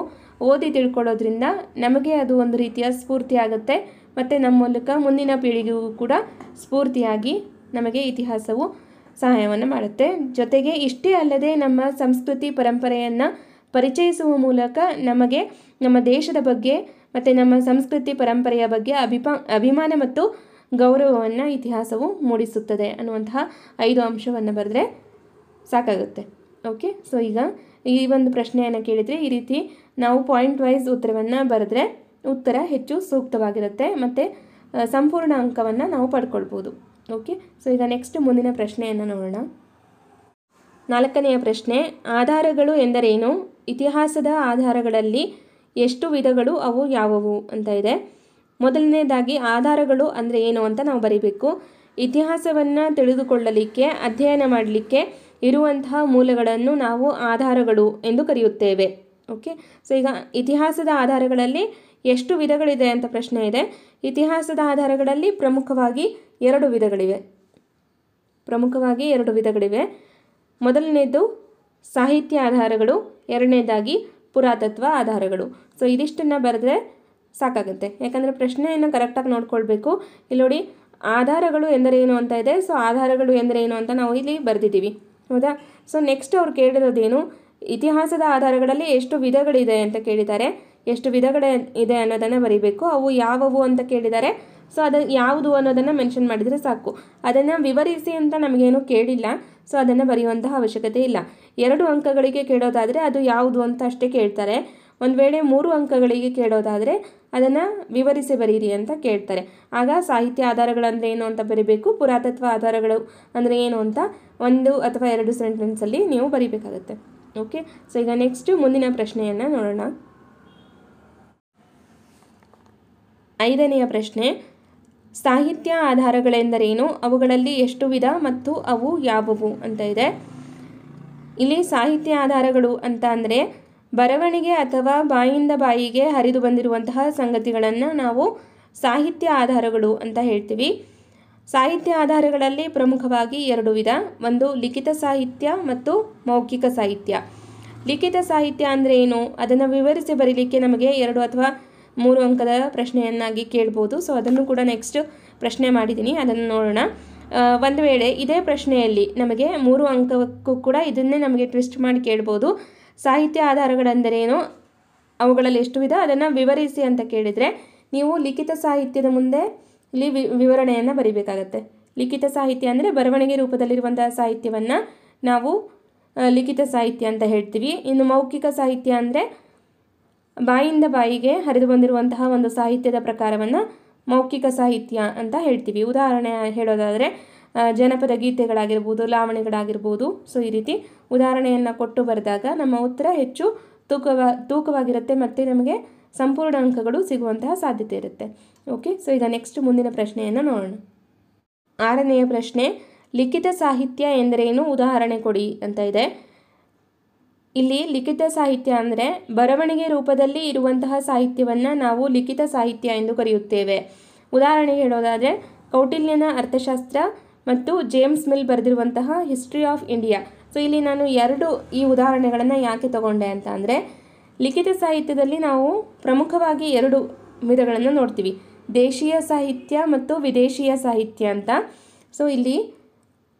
ಓದಿ ತಿಳ್ಕೊಳ್ಳೋದ್ರಿಂದ ನಮಗೆ ಅದು ಒಂದು ರೀತಿಯ ಸ್ಫೂರ್ತಿ ಆಗುತ್ತೆ. ಮತ್ತು ನಮ್ಮ ಮೂಲಕ ಮುಂದಿನ ಪೀಳಿಗೆಗೂ ಕೂಡ ಸ್ಫೂರ್ತಿಯಾಗಿ ನಮಗೆ ಇತಿಹಾಸವು ಸಹಾಯವನ್ನು ಮಾಡುತ್ತೆ. ಜೊತೆಗೆ ಇಷ್ಟೇ ಅಲ್ಲದೆ ನಮ್ಮ ಸಂಸ್ಕೃತಿ ಪರಂಪರೆಯನ್ನು ಪರಿಚಯಿಸುವ ಮೂಲಕ ನಮಗೆ ನಮ್ಮ ದೇಶದ ಬಗ್ಗೆ ಮತ್ತು ನಮ್ಮ ಸಂಸ್ಕೃತಿ ಪರಂಪರೆಯ ಬಗ್ಗೆ ಅಭಿಮಾನ ಮತ್ತು ಗೌರವವನ್ನು ಇತಿಹಾಸವು ಮೂಡಿಸುತ್ತದೆ ಅನ್ನುವಂತಹ 5 ಅಂಶವನ್ನು ಬರೆದ್ರೆ ಸಾಕಾಗುತ್ತೆ. ಓಕೆ. ಸೊ ಈಗ ಈ ಒಂದು ಪ್ರಶ್ನೆಯನ್ನು ಕೇಳಿದರೆ ಈ ರೀತಿ ನಾವು ಪಾಯಿಂಟ್ ವೈಸ್ ಉತ್ತರವನ್ನು ಬರೆದ್ರೆ ಉತ್ತರ ಹೆಚ್ಚು ಸೂಕ್ತವಾಗಿರುತ್ತೆ ಮತ್ತು ಸಂಪೂರ್ಣ ಅಂಕವನ್ನು ನಾವು ಪಡ್ಕೊಳ್ಬೋದು. ಓಕೆ, ಸೊ ಈಗ ನೆಕ್ಸ್ಟ್ ಮುಂದಿನ ಪ್ರಶ್ನೆಯನ್ನು ನೋಡೋಣ. 4ನೆಯ ಪ್ರಶ್ನೆ, ಆಧಾರಗಳು ಎಂದರೇನು? ಇತಿಹಾಸದ ಆಧಾರಗಳಲ್ಲಿ ಎಷ್ಟು ವಿಧಗಳು, ಅವು ಯಾವುವು ಅಂತ ಇದೆ. ಮೊದಲನೇದಾಗಿ ಆಧಾರಗಳು ಅಂದರೆ ಏನು ಅಂತ ನಾವು ಬರೀಬೇಕು. ಇತಿಹಾಸವನ್ನು ತಿಳಿದುಕೊಳ್ಳಲಿಕ್ಕೆ, ಅಧ್ಯಯನ ಮಾಡಲಿಕ್ಕೆ ಇರುವಂತಹ ಮೂಲಗಳನ್ನು ನಾವು ಆಧಾರಗಳು ಎಂದು ಕರೆಯುತ್ತೇವೆ. ಓಕೆ, ಸೊ ಈಗ ಇತಿಹಾಸದ ಆಧಾರಗಳಲ್ಲಿ ಎಷ್ಟು ವಿಧಗಳಿದೆ ಅಂತ ಪ್ರಶ್ನೆ ಇದೆ. ಇತಿಹಾಸದ ಆಧಾರಗಳಲ್ಲಿ ಪ್ರಮುಖವಾಗಿ ಎರಡು ವಿಧಗಳಿವೆ. ಮೊದಲನೇದು ಸಾಹಿತ್ಯ ಆಧಾರಗಳು, ಎರಡನೇದಾಗಿ ಪುರಾತತ್ವ ಆಧಾರಗಳು. ಸೊ ಇದಿಷ್ಟನ್ನು ಬರೆದ್ರೆ ಸಾಕಾಗುತ್ತೆ, ಯಾಕಂದರೆ ಪ್ರಶ್ನೆಯನ್ನು ಕರೆಕ್ಟಾಗಿ ನೋಡ್ಕೊಳ್ಬೇಕು. ಇಲ್ಲಿ ನೋಡಿ, ಆಧಾರಗಳು ಎಂದರೇನು ಅಂತ ಇದೆ. ಸೊ ಆಧಾರಗಳು ಎಂದರೇನು ಅಂತ ನಾವು ಇಲ್ಲಿ ಬರೆದಿದ್ದೀವಿ, ಹೌದಾ. ಸೊ ನೆಕ್ಸ್ಟ್ ಅವ್ರು ಕೇಳಿರೋದೇನು, ಇತಿಹಾಸದ ಆಧಾರಗಳಲ್ಲಿ ಎಷ್ಟು ವಿಧಗಳಿದೆ ಅಂತ ಕೇಳಿದ್ದಾರೆ. ಎಷ್ಟು ವಿಧಗಳಿದೆ ಅನ್ನೋದನ್ನು ಬರೀಬೇಕು. ಅವು ಯಾವುವು ಅಂತ ಕೇಳಿದ್ದಾರೆ. ಸೊ ಅದು ಯಾವುದು ಅನ್ನೋದನ್ನು ಮೆನ್ಷನ್ ಮಾಡಿದರೆ ಸಾಕು. ಅದನ್ನು ವಿವರಿಸಿ ಅಂತ ನಮಗೇನು ಕೇಳಿಲ್ಲ, ಸೊ ಅದನ್ನು ಬರೆಯುವಂತಹ ಅವಶ್ಯಕತೆ ಇಲ್ಲ. 2 ಅಂಕಗಳಿಗೆ ಕೇಳೋದಾದರೆ ಅದು ಯಾವುದು ಅಂತ ಅಷ್ಟೇ ಕೇಳ್ತಾರೆ. ಒಂದು ವೇಳೆ 3 ಅಂಕಗಳಿಗೆ ಕೇಳೋದಾದರೆ ಅದನ್ನು ವಿವರಿಸಿ ಬರೀರಿ ಅಂತ ಕೇಳ್ತಾರೆ. ಆಗ ಸಾಹಿತ್ಯ ಆಧಾರಗಳಂದರೆ ಏನು ಅಂತ ಬರೀಬೇಕು, ಪುರಾತತ್ವ ಆಧಾರಗಳು ಅಂದರೆ ಏನು ಅಂತ 1 ಅಥವಾ 2 ಸೆಂಟೆನ್ಸಲ್ಲಿ ನೀವು ಬರೀಬೇಕಾಗುತ್ತೆ. ಓಕೆ, ಸೊ ಈಗ ನೆಕ್ಸ್ಟ್ ಮುಂದಿನ ಪ್ರಶ್ನೆಯನ್ನು ನೋಡೋಣ. 5ನೆಯ ಪ್ರಶ್ನೆ, ಸಾಹಿತ್ಯ ಆಧಾರಗಳೆಂದರೇನು? ಅವುಗಳಲ್ಲಿ ಎಷ್ಟು ವಿಧ ಮತ್ತು ಅವು ಯಾವುವು ಅಂತ ಇದೆ. ಇಲ್ಲಿ ಸಾಹಿತ್ಯ ಆಧಾರಗಳು ಅಂತ ಅಂದರೆ ಬರವಣಿಗೆ ಅಥವಾ ಬಾಯಿಂದ ಬಾಯಿಗೆ ಹರಿದು ಬಂದಿರುವಂತಹ ಸಂಗತಿಗಳನ್ನು ನಾವು ಸಾಹಿತ್ಯ ಆಧಾರಗಳು ಅಂತ ಹೇಳ್ತೀವಿ. ಸಾಹಿತ್ಯ ಆಧಾರಗಳಲ್ಲಿ ಪ್ರಮುಖವಾಗಿ 2 ವಿಧ. ಒಂದು ಲಿಖಿತ ಸಾಹಿತ್ಯ ಮತ್ತು ಮೌಖಿಕ ಸಾಹಿತ್ಯ. ಲಿಖಿತ ಸಾಹಿತ್ಯ ಅಂದರೆ ಏನು, ಅದನ್ನು ವಿವರಿಸಿ ಬರೀಲಿಕ್ಕೆ ನಮಗೆ 2 ಅಥವಾ 3 ಅಂಕದ ಪ್ರಶ್ನೆಯನ್ನಾಗಿ ಕೇಳ್ಬೋದು. ಸೊ ಅದನ್ನು ಕೂಡ ನೆಕ್ಸ್ಟ್ ಪ್ರಶ್ನೆ ಮಾಡಿದ್ದೀನಿ, ಅದನ್ನು ನೋಡೋಣ. ಒಂದು ವೇಳೆ ಇದೇ ಪ್ರಶ್ನೆಯಲ್ಲಿ ನಮಗೆ 3 ಅಂಕಕ್ಕೂ ಕೂಡ ಇದನ್ನೇ ನಮಗೆ ಟ್ವಿಸ್ಟ್ ಮಾಡಿ ಕೇಳ್ಬೋದು. ಸಾಹಿತ್ಯ ಆಧಾರಗಳೆಂದರೇನು, ಅವುಗಳಲ್ಲಿ ಎಷ್ಟು ವಿಧ, ಅದನ್ನು ವಿವರಿಸಿ ಅಂತ ಕೇಳಿದರೆ ನೀವು ಲಿಖಿತ ಸಾಹಿತ್ಯದ ಮುಂದೆ ಇಲ್ಲಿ ವಿವರಣೆಯನ್ನು ಬರೀಬೇಕಾಗತ್ತೆ. ಲಿಖಿತ ಸಾಹಿತ್ಯ ಅಂದರೆ ಬರವಣಿಗೆ ರೂಪದಲ್ಲಿರುವಂತಹ ಸಾಹಿತ್ಯವನ್ನು ನಾವು ಲಿಖಿತ ಸಾಹಿತ್ಯ ಅಂತ ಹೇಳ್ತೀವಿ. ಇನ್ನು ಮೌಖಿಕ ಸಾಹಿತ್ಯ ಅಂದರೆ ಬಾಯಿಂದ ಬಾಯಿಗೆ ಹರಿದು ಬಂದಿರುವಂತಹ ಒಂದು ಸಾಹಿತ್ಯದ ಪ್ರಕಾರವನ್ನು ಮೌಖಿಕ ಸಾಹಿತ್ಯ ಅಂತ ಹೇಳ್ತೀವಿ. ಉದಾಹರಣೆ ಹೇಳೋದಾದರೆ ಜನಪದ ಗೀತೆಗಳಾಗಿರ್ಬೋದು, ಲಾವಣಿಗಳಾಗಿರ್ಬೋದು. ಸೊ ಈ ರೀತಿ ಉದಾಹರಣೆಯನ್ನು ಕೊಟ್ಟು ಬರೆದಾಗ ನಮ್ಮ ಉತ್ತರ ಹೆಚ್ಚು ತೂಕವಾಗಿರುತ್ತೆ ಮತ್ತು ನಮಗೆ ಸಂಪೂರ್ಣ ಅಂಕಗಳು ಸಿಗುವಂತಹ ಸಾಧ್ಯತೆ ಇರುತ್ತೆ. ಓಕೆ, ಸೊ ಈಗ ನೆಕ್ಸ್ಟ್ ಮುಂದಿನ ಪ್ರಶ್ನೆಯನ್ನು ನೋಡೋಣ. 6ನೆಯ ಪ್ರಶ್ನೆ, ಲಿಖಿತ ಸಾಹಿತ್ಯ ಎಂದರೇನು? ಉದಾಹರಣೆ ಕೊಡಿ ಅಂತ ಇದೆ. ಇಲ್ಲಿ ಲಿಖಿತ ಸಾಹಿತ್ಯ ಅಂದರೆ ಬರವಣಿಗೆ ರೂಪದಲ್ಲಿ ಇರುವಂತಹ ಸಾಹಿತ್ಯವನ್ನು ನಾವು ಲಿಖಿತ ಸಾಹಿತ್ಯ ಎಂದು ಕರೆಯುತ್ತೇವೆ. ಉದಾಹರಣೆ ಹೇಳೋದಾದರೆ ಕೌಟಿಲ್ಯನ ಅರ್ಥಶಾಸ್ತ್ರ ಮತ್ತು ಜೇಮ್ಸ್ ಮಿಲ್ ಬರೆದಿರುವಂತಹ ಹಿಸ್ಟ್ರಿ ಆಫ್ ಇಂಡಿಯಾ. ಸೊ ಇಲ್ಲಿ ನಾನು 2 ಈ ಉದಾಹರಣೆಗಳನ್ನು ಯಾಕೆ ತಗೊಂಡೆ ಅಂತ ಅಂದರೆ, ಲಿಖಿತ ಸಾಹಿತ್ಯದಲ್ಲಿ ನಾವು ಪ್ರಮುಖವಾಗಿ 2 ವಿಧಗಳನ್ನು ನೋಡ್ತೀವಿ, ದೇಶೀಯ ಸಾಹಿತ್ಯ ಮತ್ತು ವಿದೇಶೀಯ ಸಾಹಿತ್ಯ ಅಂತ. ಸೊ ಇಲ್ಲಿ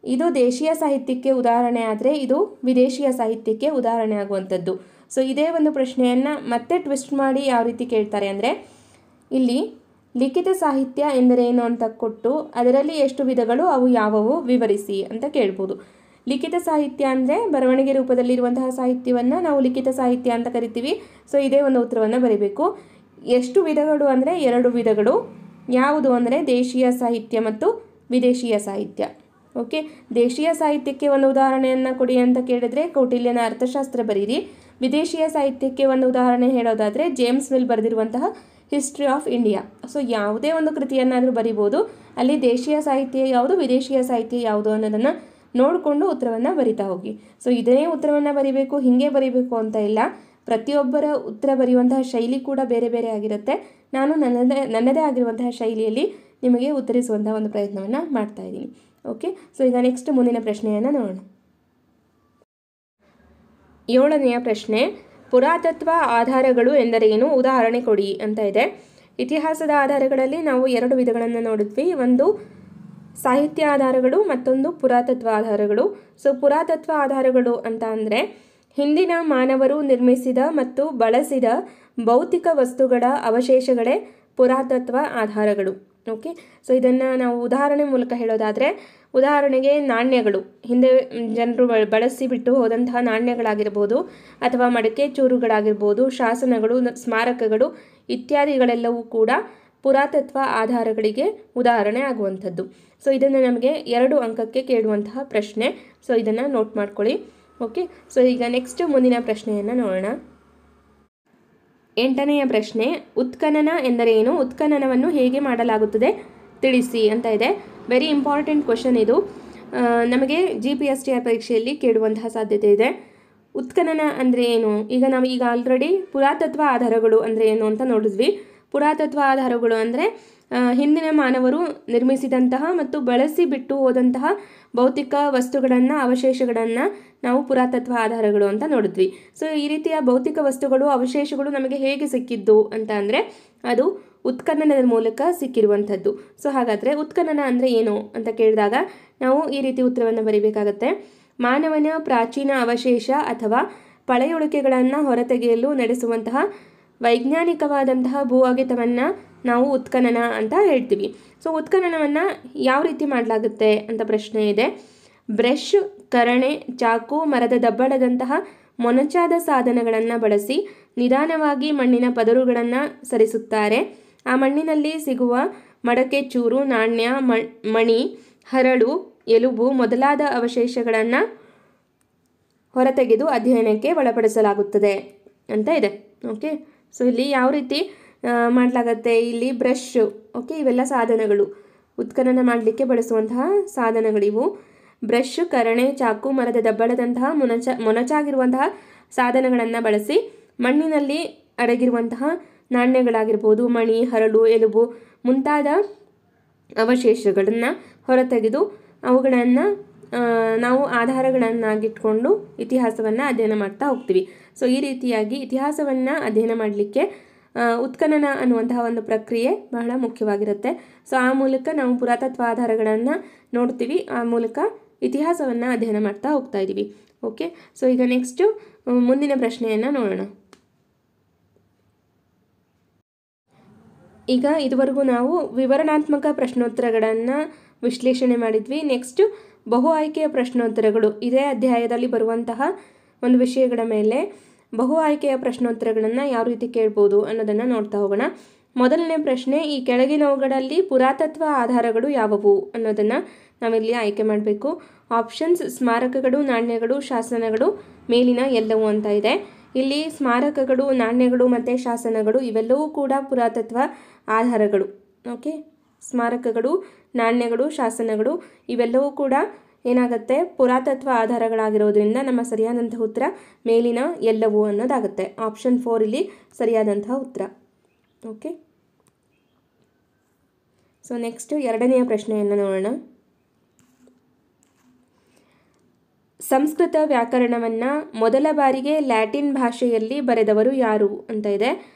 ಇದು ದೇಶೀಯ ಸಾಹಿತ್ಯಕ್ಕೆ ಉದಾಹರಣೆ ಆದರೆ ಇದು ವಿದೇಶೀಯ ಸಾಹಿತ್ಯಕ್ಕೆ ಉದಾಹರಣೆ ಆಗುವಂಥದ್ದು. ಸೊ ಇದೇ ಒಂದು ಪ್ರಶ್ನೆಯನ್ನು ಮತ್ತೆ ಟ್ವಿಸ್ಟ್ ಮಾಡಿ ಯಾವ ರೀತಿ ಕೇಳ್ತಾರೆ ಅಂದರೆ, ಇಲ್ಲಿ ಲಿಖಿತ ಸಾಹಿತ್ಯ ಎಂದರೇನು ಅಂತ ಕೊಟ್ಟು ಅದರಲ್ಲಿ ಎಷ್ಟು ವಿಧಗಳು, ಅವು ಯಾವುವು, ವಿವರಿಸಿ ಅಂತ ಕೇಳ್ಬೋದು. ಲಿಖಿತ ಸಾಹಿತ್ಯ ಅಂದರೆ ಬರವಣಿಗೆ ರೂಪದಲ್ಲಿರುವಂತಹ ಸಾಹಿತ್ಯವನ್ನು ನಾವು ಲಿಖಿತ ಸಾಹಿತ್ಯ ಅಂತ ಕರಿತೀವಿ. ಸೊ ಇದೇ ಒಂದು ಉತ್ತರವನ್ನು ಬರೀಬೇಕು. ಎಷ್ಟು ವಿಧಗಳು ಅಂದರೆ 2 ವಿಧಗಳು. ಯಾವುದು ಅಂದರೆ ದೇಶೀಯ ಸಾಹಿತ್ಯ ಮತ್ತು ವಿದೇಶೀಯ ಸಾಹಿತ್ಯ. ಓಕೆ, ದೇಶೀಯ ಸಾಹಿತ್ಯಕ್ಕೆ ಒಂದು ಉದಾಹರಣೆಯನ್ನು ಕೊಡಿ ಅಂತ ಕೇಳಿದರೆ ಕೌಟಿಲ್ಯನ ಅರ್ಥಶಾಸ್ತ್ರ ಬರೀರಿ. ವಿದೇಶೀಯ ಸಾಹಿತ್ಯಕ್ಕೆ ಒಂದು ಉದಾಹರಣೆ ಹೇಳೋದಾದರೆ ಜೇಮ್ಸ್ ಮಿಲ್ ಬರೆದಿರುವಂತಹ ಹಿಸ್ಟ್ರಿ ಆಫ್ ಇಂಡಿಯಾ. ಸೊ ಯಾವುದೇ ಒಂದು ಕೃತಿಯನ್ನಾದರೂ ಬರಿಬೋದು. ಅಲ್ಲಿ ದೇಶೀಯ ಸಾಹಿತ್ಯ ಯಾವುದು, ವಿದೇಶೀಯ ಸಾಹಿತ್ಯ ಯಾವುದು ಅನ್ನೋದನ್ನು ನೋಡಿಕೊಂಡು ಉತ್ತರವನ್ನು ಬರಿತಾ ಹೋಗಿ. ಸೊ ಇದೇ ಉತ್ತರವನ್ನು ಬರಿಬೇಕು, ಹೀಗೆ ಬರಿಬೇಕು ಅಂತ ಇಲ್ಲ. ಪ್ರತಿಯೊಬ್ಬರ ಉತ್ತರ ಬರೆಯುವಂತಹ ಶೈಲಿ ಕೂಡ ಬೇರೆ ಬೇರೆ ಆಗಿರುತ್ತೆ. ನಾನು ನನ್ನದೇ ಆಗಿರುವಂತಹ ಶೈಲಿಯಲ್ಲಿ ನಿಮಗೆ ಉತ್ತರಿಸುವಂತಹ ಒಂದು ಪ್ರಯತ್ನವನ್ನು ಮಾಡ್ತಾ ಇದ್ದೀನಿ. ಓಕೆ, ಸೊ ಈಗ ನೆಕ್ಸ್ಟ್ ಮುಂದಿನ ಪ್ರಶ್ನೆಯನ್ನು ನೋಡೋಣ. 7ನೆಯ ಪ್ರಶ್ನೆ, ಪುರಾತತ್ವ ಆಧಾರಗಳು ಎಂದರೇನು? ಉದಾಹರಣೆ ಕೊಡಿ ಅಂತ ಇದೆ. ಇತಿಹಾಸದ ಆಧಾರಗಳಲ್ಲಿ ನಾವು 2 ವಿಧಗಳನ್ನು ನೋಡಿದ್ವಿ. ಒಂದು ಸಾಹಿತ್ಯ ಆಧಾರಗಳು, ಮತ್ತೊಂದು ಪುರಾತತ್ವ ಆಧಾರಗಳು. ಸೊ ಪುರಾತತ್ವ ಆಧಾರಗಳು ಅಂತ ಅಂದರೆ ಹಿಂದಿನ ಮಾನವರು ನಿರ್ಮಿಸಿದ ಮತ್ತು ಬಳಸಿದ ಭೌತಿಕ ವಸ್ತುಗಳ ಅವಶೇಷಗಳೇ ಪುರಾತತ್ವ ಆಧಾರಗಳು. ಓಕೆ, ಸೊ ಇದನ್ನು ನಾವು ಉದಾಹರಣೆ ಮೂಲಕ ಹೇಳೋದಾದರೆ, ಉದಾಹರಣೆಗೆ ನಾಣ್ಯಗಳು, ಹಿಂದೆ ಜನರು ಬಳಸಿ ಬಿಟ್ಟು ಹೋದಂತಹ ನಾಣ್ಯಗಳಾಗಿರ್ಬೋದು, ಅಥವಾ ಮಡಕೆ ಚೂರುಗಳಾಗಿರ್ಬೋದು, ಶಾಸನಗಳು, ಸ್ಮಾರಕಗಳು ಇತ್ಯಾದಿಗಳೆಲ್ಲವೂ ಕೂಡ ಪುರಾತತ್ವ ಆಧಾರಗಳಿಗೆ ಉದಾಹರಣೆ ಆಗುವಂಥದ್ದು. ಸೊ ಇದನ್ನು ನಮಗೆ 2 ಅಂಕಕ್ಕೆ ಕೇಳುವಂತಹ ಪ್ರಶ್ನೆ. ಸೊ ಇದನ್ನು ನೋಟ್ ಮಾಡ್ಕೊಳ್ಳಿ. ಓಕೆ, ಸೊ ಈಗ ನೆಕ್ಸ್ಟ್ ಮುಂದಿನ ಪ್ರಶ್ನೆಯನ್ನು ನೋಡೋಣ. 8ನೆಯ ಪ್ರಶ್ನೆ, ಉತ್ಖನನ ಎಂದರೇನು? ಉತ್ಖನನವನ್ನು ಹೇಗೆ ಮಾಡಲಾಗುತ್ತದೆ ತಿಳಿಸಿ ಅಂತ ಇದೆ. ವೆರಿ ಇಂಪಾರ್ಟೆಂಟ್ ಕ್ವಶನ್ ಇದು. ನಮಗೆ GPSTR ಪರೀಕ್ಷೆಯಲ್ಲಿ ಕೇಳುವಂತಹ ಸಾಧ್ಯತೆ ಇದೆ. ಉತ್ಖನನ ಅಂದರೆ ಏನು? ಈಗ ಆಲ್ರೆಡಿ ಪುರಾತತ್ವ ಆಧಾರಗಳು ಅಂದರೆ ಏನು ಅಂತ ನೋಡಿದ್ವಿ. ಪುರಾತತ್ವ ಆಧಾರಗಳು ಅಂದರೆ ಹಿಂದಿನ ಮಾನವರು ನಿರ್ಮಿಸಿದಂತಹ ಮತ್ತು ಬಳಸಿ ಬಿಟ್ಟು ಹೋದಂತಹ ಭೌತಿಕ ವಸ್ತುಗಳನ್ನು, ಅವಶೇಷಗಳನ್ನು ನಾವು ಪುರಾತತ್ವ ಆಧಾರಗಳು ಅಂತ ನೋಡಿದ್ವಿ. ಸೊ ಈ ರೀತಿಯ ಭೌತಿಕ ವಸ್ತುಗಳು, ಅವಶೇಷಗಳು ನಮಗೆ ಹೇಗೆ ಸಿಕ್ಕಿದ್ದು ಅಂತ ಅಂದರೆ ಅದು ಉತ್ಖನನದ ಮೂಲಕ ಸಿಕ್ಕಿರುವಂಥದ್ದು. ಸೊ ಹಾಗಾದರೆ ಉತ್ಖನನ ಅಂದರೆ ಏನು ಅಂತ ಕೇಳಿದಾಗ ನಾವು ಈ ರೀತಿ ಉತ್ತರವನ್ನು ಬರೀಬೇಕಾಗತ್ತೆ. ಮಾನವನ ಪ್ರಾಚೀನ ಅವಶೇಷ ಅಥವಾ ಪಳೆಯುಳಿಕೆಗಳನ್ನು ಹೊರತೆಗೆಯಲು ನಡೆಸುವಂತಹ ವೈಜ್ಞಾನಿಕವಾದಂತಹ ಭೂ ಅಗೆತವನ್ನು ನಾವು ಉತ್ಖನನ ಅಂತ ಹೇಳ್ತೀವಿ. ಸೊ ಉತ್ಖನನವನ್ನು ಯಾವ ರೀತಿ ಮಾಡಲಾಗುತ್ತೆ ಅಂತ ಪ್ರಶ್ನೆ ಇದೆ. ಬ್ರಷ್, ಕರಣೆ, ಚಾಕು, ಮರದ ದಬ್ಬಳದಂತಹ ಮೊನಚಾದ ಸಾಧನಗಳನ್ನು ಬಳಸಿ ನಿಧಾನವಾಗಿ ಮಣ್ಣಿನ ಪದರುಗಳನ್ನು ಸರಿಸುತ್ತಾರೆ. ಆ ಮಣ್ಣಿನಲ್ಲಿ ಸಿಗುವ ಮಡಕೆ ಚೂರು, ನಾಣ್ಯ, ಮಣಿ, ಹರಳು, ಎಲುಬು ಮೊದಲಾದ ಅವಶೇಷಗಳನ್ನು ಹೊರತೆಗೆದು ಅಧ್ಯಯನಕ್ಕೆ ಒಳಪಡಿಸಲಾಗುತ್ತದೆ ಅಂತ ಇದೆ. ಓಕೆ, ಸೊ ಇಲ್ಲಿ ಯಾವ ರೀತಿ ಮಾಡಲಾಗತ್ತೆ? ಇಲ್ಲಿ ಬ್ರಷ್, ಓಕೆ, ಇವೆಲ್ಲ ಸಾಧನಗಳು, ಉತ್ಖನನ ಮಾಡಲಿಕ್ಕೆ ಬಳಸುವಂತಹ ಸಾಧನಗಳಿವು. ಬ್ರಷ್, ಕರಣೆ, ಚಾಕು, ಮರದ ದಬ್ಬಳದಂತಹ ಮೊನಚಾಗಿರುವಂತಹ ಸಾಧನಗಳನ್ನು ಬಳಸಿ ಮಣ್ಣಿನಲ್ಲಿ ಅಡಗಿರುವಂತಹ ನಾಣ್ಯಗಳಾಗಿರ್ಬೋದು, ಮಣಿ, ಹರಳು, ಎಲುಬು ಮುಂತಾದ ಅವಶೇಷಗಳನ್ನು ಹೊರತೆಗೆದು ಅವುಗಳನ್ನು ನಾವು ಆಧಾರಗಳನ್ನಾಗಿಟ್ಕೊಂಡು ಇತಿಹಾಸವನ್ನು ಅಧ್ಯಯನ ಮಾಡ್ತಾ ಹೋಗ್ತೀವಿ. ಸೊ ಈ ರೀತಿಯಾಗಿ ಇತಿಹಾಸವನ್ನು ಅಧ್ಯಯನ ಮಾಡಲಿಕ್ಕೆ ಉತ್ಖನನ ಅನ್ನುವಂತಹ ಒಂದು ಪ್ರಕ್ರಿಯೆ ಬಹಳ ಮುಖ್ಯವಾಗಿರುತ್ತೆ. ಸೊ ಆ ಮೂಲಕ ನಾವು ಪುರಾತತ್ವ ಆಧಾರಗಳನ್ನು ನೋಡ್ತೀವಿ, ಆ ಮೂಲಕ ಇತಿಹಾಸವನ್ನು ಅಧ್ಯಯನ ಮಾಡ್ತಾ ಹೋಗ್ತಾ ಇದ್ದೀವಿ. ಓಕೆ, ಸೊ ಈಗ ನೆಕ್ಸ್ಟು ಮುಂದಿನ ಪ್ರಶ್ನೆಯನ್ನು ನೋಡೋಣ. ಈಗ ಇದುವರೆಗೂ ನಾವು ವಿವರಣಾತ್ಮಕ ಪ್ರಶ್ನೋತ್ತರಗಳನ್ನು ವಿಶ್ಲೇಷಣೆ ಮಾಡಿದ್ವಿ. ನೆಕ್ಸ್ಟು ಬಹು ಆಯ್ಕೆಯ ಪ್ರಶ್ನೋತ್ತರಗಳು, ಇದೇ ಅಧ್ಯಾಯದಲ್ಲಿ ಬರುವಂತಹ ಒಂದು ವಿಷಯಗಳ ಮೇಲೆ ಬಹು ಆಯ್ಕೆಯ ಪ್ರಶ್ನೋತ್ತರಗಳನ್ನು ಯಾವ ರೀತಿ ಕೇಳ್ಬೋದು ಅನ್ನೋದನ್ನು ನೋಡ್ತಾ ಹೋಗೋಣ. ಮೊದಲನೇ ಪ್ರಶ್ನೆ, ಈ ಕೆಳಗಿನವುಗಳಲ್ಲಿ ಪುರಾತತ್ವ ಆಧಾರಗಳು ಯಾವುವು ಅನ್ನೋದನ್ನು ನಾವಿಲ್ಲಿ ಆಯ್ಕೆ ಮಾಡಬೇಕು. ಆಪ್ಷನ್ಸ್: ಸ್ಮಾರಕಗಳು, ನಾಣ್ಯಗಳು, ಶಾಸನಗಳು, ಮೇಲಿನ ಎಲ್ಲವೂ ಅಂತ ಇದೆ. ಇಲ್ಲಿ ಸ್ಮಾರಕಗಳು, ನಾಣ್ಯಗಳು ಮತ್ತು ಶಾಸನಗಳು ಇವೆಲ್ಲವೂ ಕೂಡ ಪುರಾತತ್ವ ಆಧಾರಗಳು. ಓಕೆ, ಸ್ಮಾರಕಗಳು, ನಾಣ್ಯಗಳು, ಶಾಸನಗಳು ಇವೆಲ್ಲವೂ ಕೂಡ ಏನಾಗುತ್ತೆ? ಪುರಾತತ್ವ ಆಧಾರಗಳಾಗಿರೋದ್ರಿಂದ ನಮ್ಮ ಸರಿಯಾದಂತಹ ಉತ್ತರ ಮೇಲಿನ ಎಲ್ಲವೂ ಅನ್ನೋದಾಗುತ್ತೆ. ಆಪ್ಷನ್ 4 ಇಲ್ಲಿ ಸರಿಯಾದಂತಹ ಉತ್ತರ. ಓಕೆ, ಸೊ ನೆಕ್ಸ್ಟ್ 2ನೆಯ ಪ್ರಶ್ನೆಯನ್ನು ನೋಡೋಣ. ಸಂಸ್ಕೃತ ವ್ಯಾಕರಣವನ್ನು ಮೊದಲ ಬಾರಿಗೆ ಲ್ಯಾಟಿನ್ ಭಾಷೆಯಲ್ಲಿ ಬರೆದವರು ಯಾರು ಅಂತ ಇದೆ.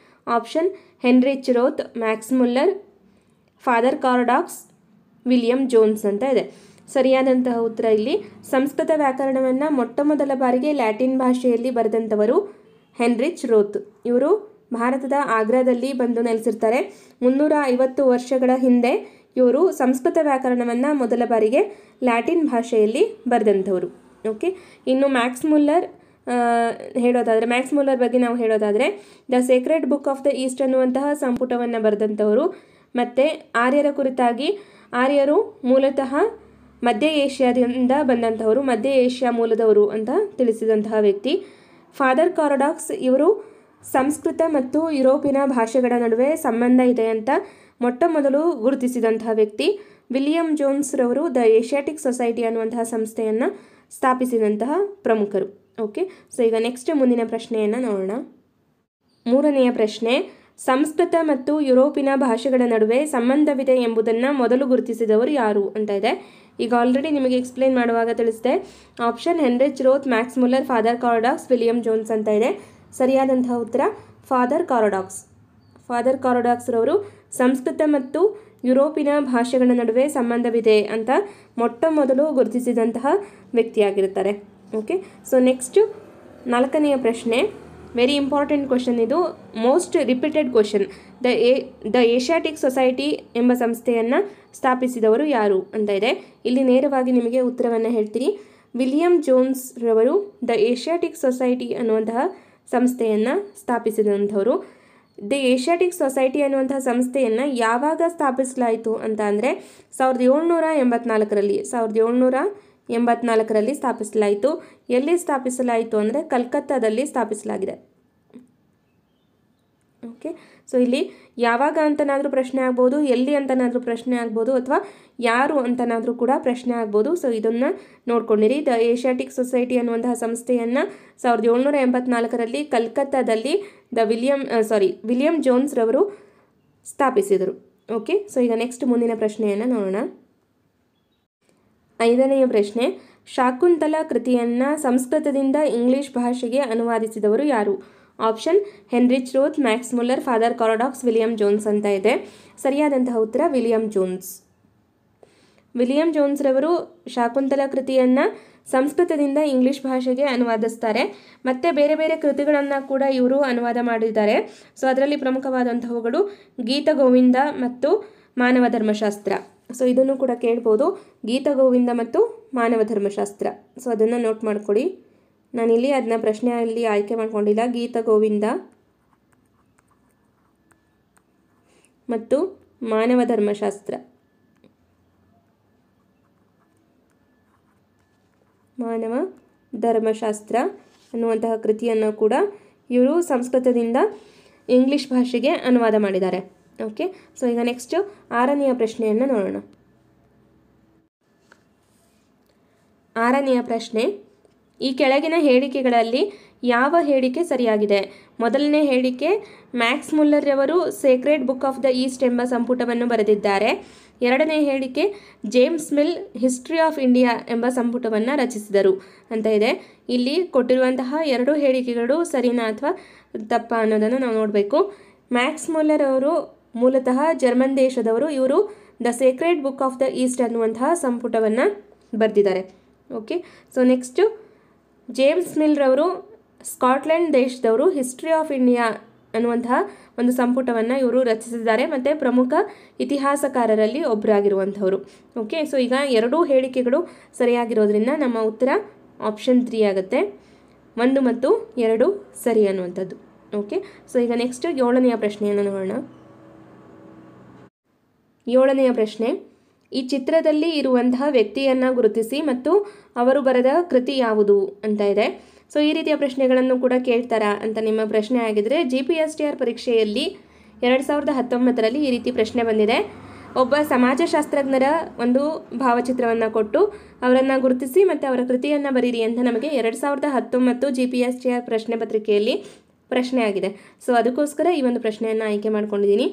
Option: Heinrich Roth, Max Muller, Father Coeurdoux, William Jones ಅಂತ ಇದೆ. ಸರಿಯಾದಂತಹ ಉತ್ತರ ಇಲ್ಲಿ ಸಂಸ್ಕೃತ ವ್ಯಾಕರಣವನ್ನು ಮೊಟ್ಟ ಮೊದಲ ಬಾರಿಗೆ ಲ್ಯಾಟಿನ್ ಭಾಷೆಯಲ್ಲಿ ಬರೆದಂಥವರು ಹೆನ್ರಿಚ್ ರೋತ್. ಇವರು ಭಾರತದ ಆಗ್ರಾದಲ್ಲಿ ಬಂದು ನೆಲೆಸಿರ್ತಾರೆ. 350 ವರ್ಷಗಳ ಹಿಂದೆ ಇವರು ಸಂಸ್ಕೃತ ವ್ಯಾಕರಣವನ್ನು ಮೊದಲ ಬಾರಿಗೆ ಲ್ಯಾಟಿನ್ ಭಾಷೆಯಲ್ಲಿ ಬರೆದಂಥವರು. ಓಕೆ, ಇನ್ನು ಮ್ಯಾಕ್ಸ್ ಮುಲ್ಲರ್ ಬಗ್ಗೆ ನಾವು ಹೇಳೋದಾದರೆ the Sacred book of the East ಅನ್ನುವಂತಹ ಸಂಪುಟವನ್ನು ಬರೆದಂಥವರು. ಮತ್ತು ಆರ್ಯರ ಕುರಿತಾಗಿ, ಆರ್ಯರು ಮೂಲತಃ ಮಧ್ಯ ಏಷ್ಯಾದಿಂದ ಬಂದಂಥವರು, ಮಧ್ಯ ಏಷ್ಯಾ ಮೂಲದವರು ಅಂತ ತಿಳಿಸಿದಂತಹ ವ್ಯಕ್ತಿ. ಫಾದರ್ ಕಾರಡಾಕ್ಸ್ ಇವರು ಸಂಸ್ಕೃತ ಮತ್ತು ಯುರೋಪಿನ ಭಾಷೆಗಳ ನಡುವೆ ಸಂಬಂಧ ಇದೆ ಅಂತ ಮೊಟ್ಟ ಮೊದಲು ಗುರುತಿಸಿದಂತಹ ವ್ಯಕ್ತಿ. ವಿಲಿಯಂ ಜೋನ್ಸ್ ರವರು ದ ಏಷ್ಯಾಟಿಕ್ ಸೊಸೈಟಿ ಅನ್ನುವಂತಹ ಸಂಸ್ಥೆಯನ್ನು ಸ್ಥಾಪಿಸಿದಂತಹ ಪ್ರಮುಖರು. ಓಕೆ, ಸೊ ಈಗ ನೆಕ್ಸ್ಟ್ ಮುಂದಿನ ಪ್ರಶ್ನೆಯನ್ನು ನೋಡೋಣ. 3ನೆಯ ಪ್ರಶ್ನೆ, ಸಂಸ್ಕೃತ ಮತ್ತು ಯುರೋಪಿನ ಭಾಷೆಗಳ ನಡುವೆ ಸಂಬಂಧವಿದೆ ಎಂಬುದನ್ನು ಮೊದಲು ಗುರುತಿಸಿದವರು ಯಾರು ಅಂತ ಇದೆ. ಈಗ ಆಲ್ರೆಡಿ ನಿಮಗೆ ಎಕ್ಸ್ಪ್ಲೈನ್ ಮಾಡುವಾಗ ತಿಳಿಸಿದೆ. Option: Heinrich Roth, Max Muller, Father Coeurdoux, William Jones ಅಂತ ಇದೆ. ಸರಿಯಾದಂತಹ ಉತ್ತರ ಫಾದರ್ ಕಾರಡಾಕ್ಸ್. ಫಾದರ್ ಕಾರಡಾಕ್ಸ್ ರವರು ಸಂಸ್ಕೃತ ಮತ್ತು ಯುರೋಪಿನ ಭಾಷೆಗಳ ನಡುವೆ ಸಂಬಂಧವಿದೆ ಅಂತ ಮೊಟ್ಟ ಮೊದಲು ಗುರುತಿಸಿದಂತಹ ವ್ಯಕ್ತಿಯಾಗಿರುತ್ತಾರೆ. ಓಕೆ, ಸೊ ನೆಕ್ಸ್ಟು 4ನೆಯ ಪ್ರಶ್ನೆ, ವೆರಿ ಇಂಪಾರ್ಟೆಂಟ್ ಕ್ವಶನ್ ಇದು, most repeated question. The Asiatic society ಎಂಬ ಸಂಸ್ಥೆಯನ್ನು ಸ್ಥಾಪಿಸಿದವರು ಯಾರು ಅಂತ ಇದೆ. ಇಲ್ಲಿ ನೇರವಾಗಿ ನಿಮಗೆ ಉತ್ತರವನ್ನು ಹೇಳ್ತೀನಿ. ವಿಲಿಯಂ ಜೋನ್ಸ್ ರವರು ದ ಏಷ್ಯಾಟಿಕ್ ಸೊಸೈಟಿ ಅನ್ನುವಂತಹ ಸಂಸ್ಥೆಯನ್ನು ಸ್ಥಾಪಿಸಿದಂಥವರು. ದ ಏಷ್ಯಾಟಿಕ್ ಸೊಸೈಟಿ ಅನ್ನುವಂತಹ ಸಂಸ್ಥೆಯನ್ನು ಯಾವಾಗ ಸ್ಥಾಪಿಸಲಾಯಿತು ಅಂತ ಅಂದರೆ 1784ರಲ್ಲಿ ಸ್ಥಾಪಿಸಲಾಯಿತು. ಎಲ್ಲಿ ಸ್ಥಾಪಿಸಲಾಯಿತು ಅಂದರೆ ಕಲ್ಕತ್ತಾದಲ್ಲಿ ಸ್ಥಾಪಿಸಲಾಗಿದೆ. ಓಕೆ, ಸೊ ಇಲ್ಲಿ ಯಾವಾಗ ಅಂತನಾದರೂ ಪ್ರಶ್ನೆ ಆಗ್ಬೋದು, ಎಲ್ಲಿ ಅಂತನಾದರೂ ಪ್ರಶ್ನೆ ಆಗ್ಬೋದು, ಅಥವಾ ಯಾರು ಅಂತನಾದರೂ ಕೂಡ ಪ್ರಶ್ನೆ ಆಗ್ಬೋದು. ಸೊ ಇದನ್ನು ನೋಡ್ಕೊಂಡಿರಿ. ದ ಏಷ್ಯಾಟಿಕ್ ಸೊಸೈಟಿ ಅನ್ನುವಂತಹ ಸಂಸ್ಥೆಯನ್ನು 1784ರಲ್ಲಿ ಕಲ್ಕತ್ತಾದಲ್ಲಿ ವಿಲಿಯಂ ಜೋನ್ಸ್ ರವರು ಸ್ಥಾಪಿಸಿದರು. ಓಕೆ, ಸೊ ಈಗ ನೆಕ್ಸ್ಟ್ ಮುಂದಿನ ಪ್ರಶ್ನೆಯನ್ನು ನೋಡೋಣ. 5ನೆಯ ಪ್ರಶ್ನೆ, ಶಾಕುಂತಲಾ ಕೃತಿಯನ್ನು ಸಂಸ್ಕೃತದಿಂದ ಇಂಗ್ಲಿಷ್ ಭಾಷೆಗೆ ಅನುವಾದಿಸಿದವರು ಯಾರು? Option Heinrich Roth, Max Muller, Father Coeurdoux, William Jones ಅಂತ ಇದೆ. ಸರಿಯಾದಂತಹ ಉತ್ತರ ವಿಲಿಯಂ ಜೋನ್ಸ್. ವಿಲಿಯಂ ಜೋನ್ಸ್ ರವರು ಶಾಕುಂತಲಾ ಕೃತಿಯನ್ನು ಸಂಸ್ಕೃತದಿಂದ ಇಂಗ್ಲಿಷ್ ಭಾಷೆಗೆ ಅನುವಾದಿಸ್ತಾರೆ. ಮತ್ತು ಬೇರೆ ಬೇರೆ ಕೃತಿಗಳನ್ನು ಕೂಡ ಇವರು ಅನುವಾದ ಮಾಡಿದ್ದಾರೆ. ಸೊ ಅದರಲ್ಲಿ ಪ್ರಮುಖವಾದಂತಹವುಗಳು ಗೀತ ಗೋವಿಂದ ಮತ್ತು ಮಾನವ ಧರ್ಮಶಾಸ್ತ್ರ. ಸೊ ಇದನ್ನು ಕೂಡ ಕೇಳ್ಬೋದು, ಗೀತ ಗೋವಿಂದ ಮತ್ತು ಮಾನವ ಧರ್ಮಶಾಸ್ತ್ರ. ಸೊ ಅದನ್ನು ನೋಟ್ ಮಾಡ್ಕೊಳ್ಳಿ. ನಾನಿಲ್ಲಿ ಅದನ್ನ ಪ್ರಶ್ನೆಯಲ್ಲಿ ಆಯ್ಕೆ ಮಾಡ್ಕೊಂಡಿಲ್ಲ. ಗೀತ ಗೋವಿಂದ ಮತ್ತು ಮಾನವ ಧರ್ಮಶಾಸ್ತ್ರ. ಅನ್ನುವಂತಹ ಕೃತಿಯನ್ನು ಕೂಡ ಇವರು ಸಂಸ್ಕೃತದಿಂದ ಇಂಗ್ಲಿಷ್ ಭಾಷೆಗೆ ಅನುವಾದ ಮಾಡಿದ್ದಾರೆ. ಓಕೆ, ಸೊ ಈಗ ನೆಕ್ಸ್ಟ್ 6ನೆಯ ಪ್ರಶ್ನೆಯನ್ನು ನೋಡೋಣ. 6ನೆಯ ಪ್ರಶ್ನೆ, ಈ ಕೆಳಗಿನ ಹೇಳಿಕೆಗಳಲ್ಲಿ ಯಾವ ಹೇಳಿಕೆ ಸರಿಯಾಗಿದೆ? ಮೊದಲನೇ ಹೇಳಿಕೆ, ಮ್ಯಾಕ್ಸ್ ಮುಲ್ಲರ್ ರವರು Sacred book of the East ಎಂಬ ಸಂಪುಟವನ್ನು ಬರೆದಿದ್ದಾರೆ. 2ನೇ ಹೇಳಿಕೆ, James mill history of India ಎಂಬ ಸಂಪುಟವನ್ನು ರಚಿಸಿದರು ಅಂತ ಇದೆ. ಇಲ್ಲಿ ಕೊಟ್ಟಿರುವಂತಹ 2 ಹೇಳಿಕೆಗಳು ಸರಿನಾ ಅಥವಾ ತಪ್ಪ ಅನ್ನೋದನ್ನು ನಾವು ನೋಡಬೇಕು. ಮ್ಯಾಕ್ಸ್ ಮುಲ್ಲರ್ ಅವರು ಮೂಲತಃ ಜರ್ಮನ್ ದೇಶದವರು. ಇವರು the Sacred book of the East ಅನ್ನುವಂತಹ ಸಂಪುಟವನ್ನು ಬರೆದಿದ್ದಾರೆ. Okay, so next James mill ರವರು ಸ್ಕಾಟ್ಲೆಂಡ್ ದೇಶದವರು. ಹಿಸ್ಟ್ರಿ ಆಫ್ ಇಂಡಿಯಾ ಅನ್ನುವಂತಹ ಒಂದು ಸಂಪುಟವನ್ನು ಇವರು ರಚಿಸಿದ್ದಾರೆ ಮತ್ತು ಪ್ರಮುಖ ಇತಿಹಾಸಕಾರರಲ್ಲಿ ಒಬ್ಬರಾಗಿರುವಂಥವರು. ಓಕೆ, ಸೊ ಈಗ 2 ಹೇಳಿಕೆಗಳು ಸರಿಯಾಗಿರೋದ್ರಿಂದ ನಮ್ಮ ಉತ್ತರ ಆಪ್ಷನ್ 3 ಆಗುತ್ತೆ. 1 ಮತ್ತು 2 ಸರಿ ಅನ್ನುವಂಥದ್ದು. ಓಕೆ, ಸೊ ಈಗ ನೆಕ್ಸ್ಟ್ 7ನೆಯ ಪ್ರಶ್ನೆಯನ್ನು ನೋಡೋಣ. 7ನೆಯ ಪ್ರಶ್ನೆ, ಈ ಚಿತ್ರದಲ್ಲಿ ಇರುವಂತಹ ವ್ಯಕ್ತಿಯನ್ನು ಗುರುತಿಸಿ ಮತ್ತು ಅವರು ಬರೆದ ಕೃತಿ ಯಾವುದು ಅಂತ ಇದೆ. ಸೊ ಈ ರೀತಿಯ ಪ್ರಶ್ನೆಗಳನ್ನು ಕೂಡ ಕೇಳ್ತಾರಾ ಅಂತ ನಿಮ್ಮ ಪ್ರಶ್ನೆ ಆಗಿದ್ರೆ, GPSTR ಪರೀಕ್ಷೆಯಲ್ಲಿ 2019ರಲ್ಲಿ ಈ ರೀತಿ ಪ್ರಶ್ನೆ ಬಂದಿದೆ. ಒಬ್ಬ ಸಮಾಜಶಾಸ್ತ್ರಜ್ಞರ ಒಂದು ಭಾವಚಿತ್ರವನ್ನು ಕೊಟ್ಟು ಅವರನ್ನು ಗುರುತಿಸಿ ಮತ್ತು ಅವರ ಕೃತಿಯನ್ನು ಬರೀರಿ ಅಂತ ನಮಗೆ 2019 GPSTR ಪ್ರಶ್ನೆ ಪತ್ರಿಕೆಯಲ್ಲಿ ಪ್ರಶ್ನೆ ಆಗಿದೆ. ಸೊ ಅದಕ್ಕೋಸ್ಕರ ಈ ಒಂದು ಪ್ರಶ್ನೆಯನ್ನು ಆಯ್ಕೆ ಮಾಡ್ಕೊಂಡಿದ್ದೀನಿ.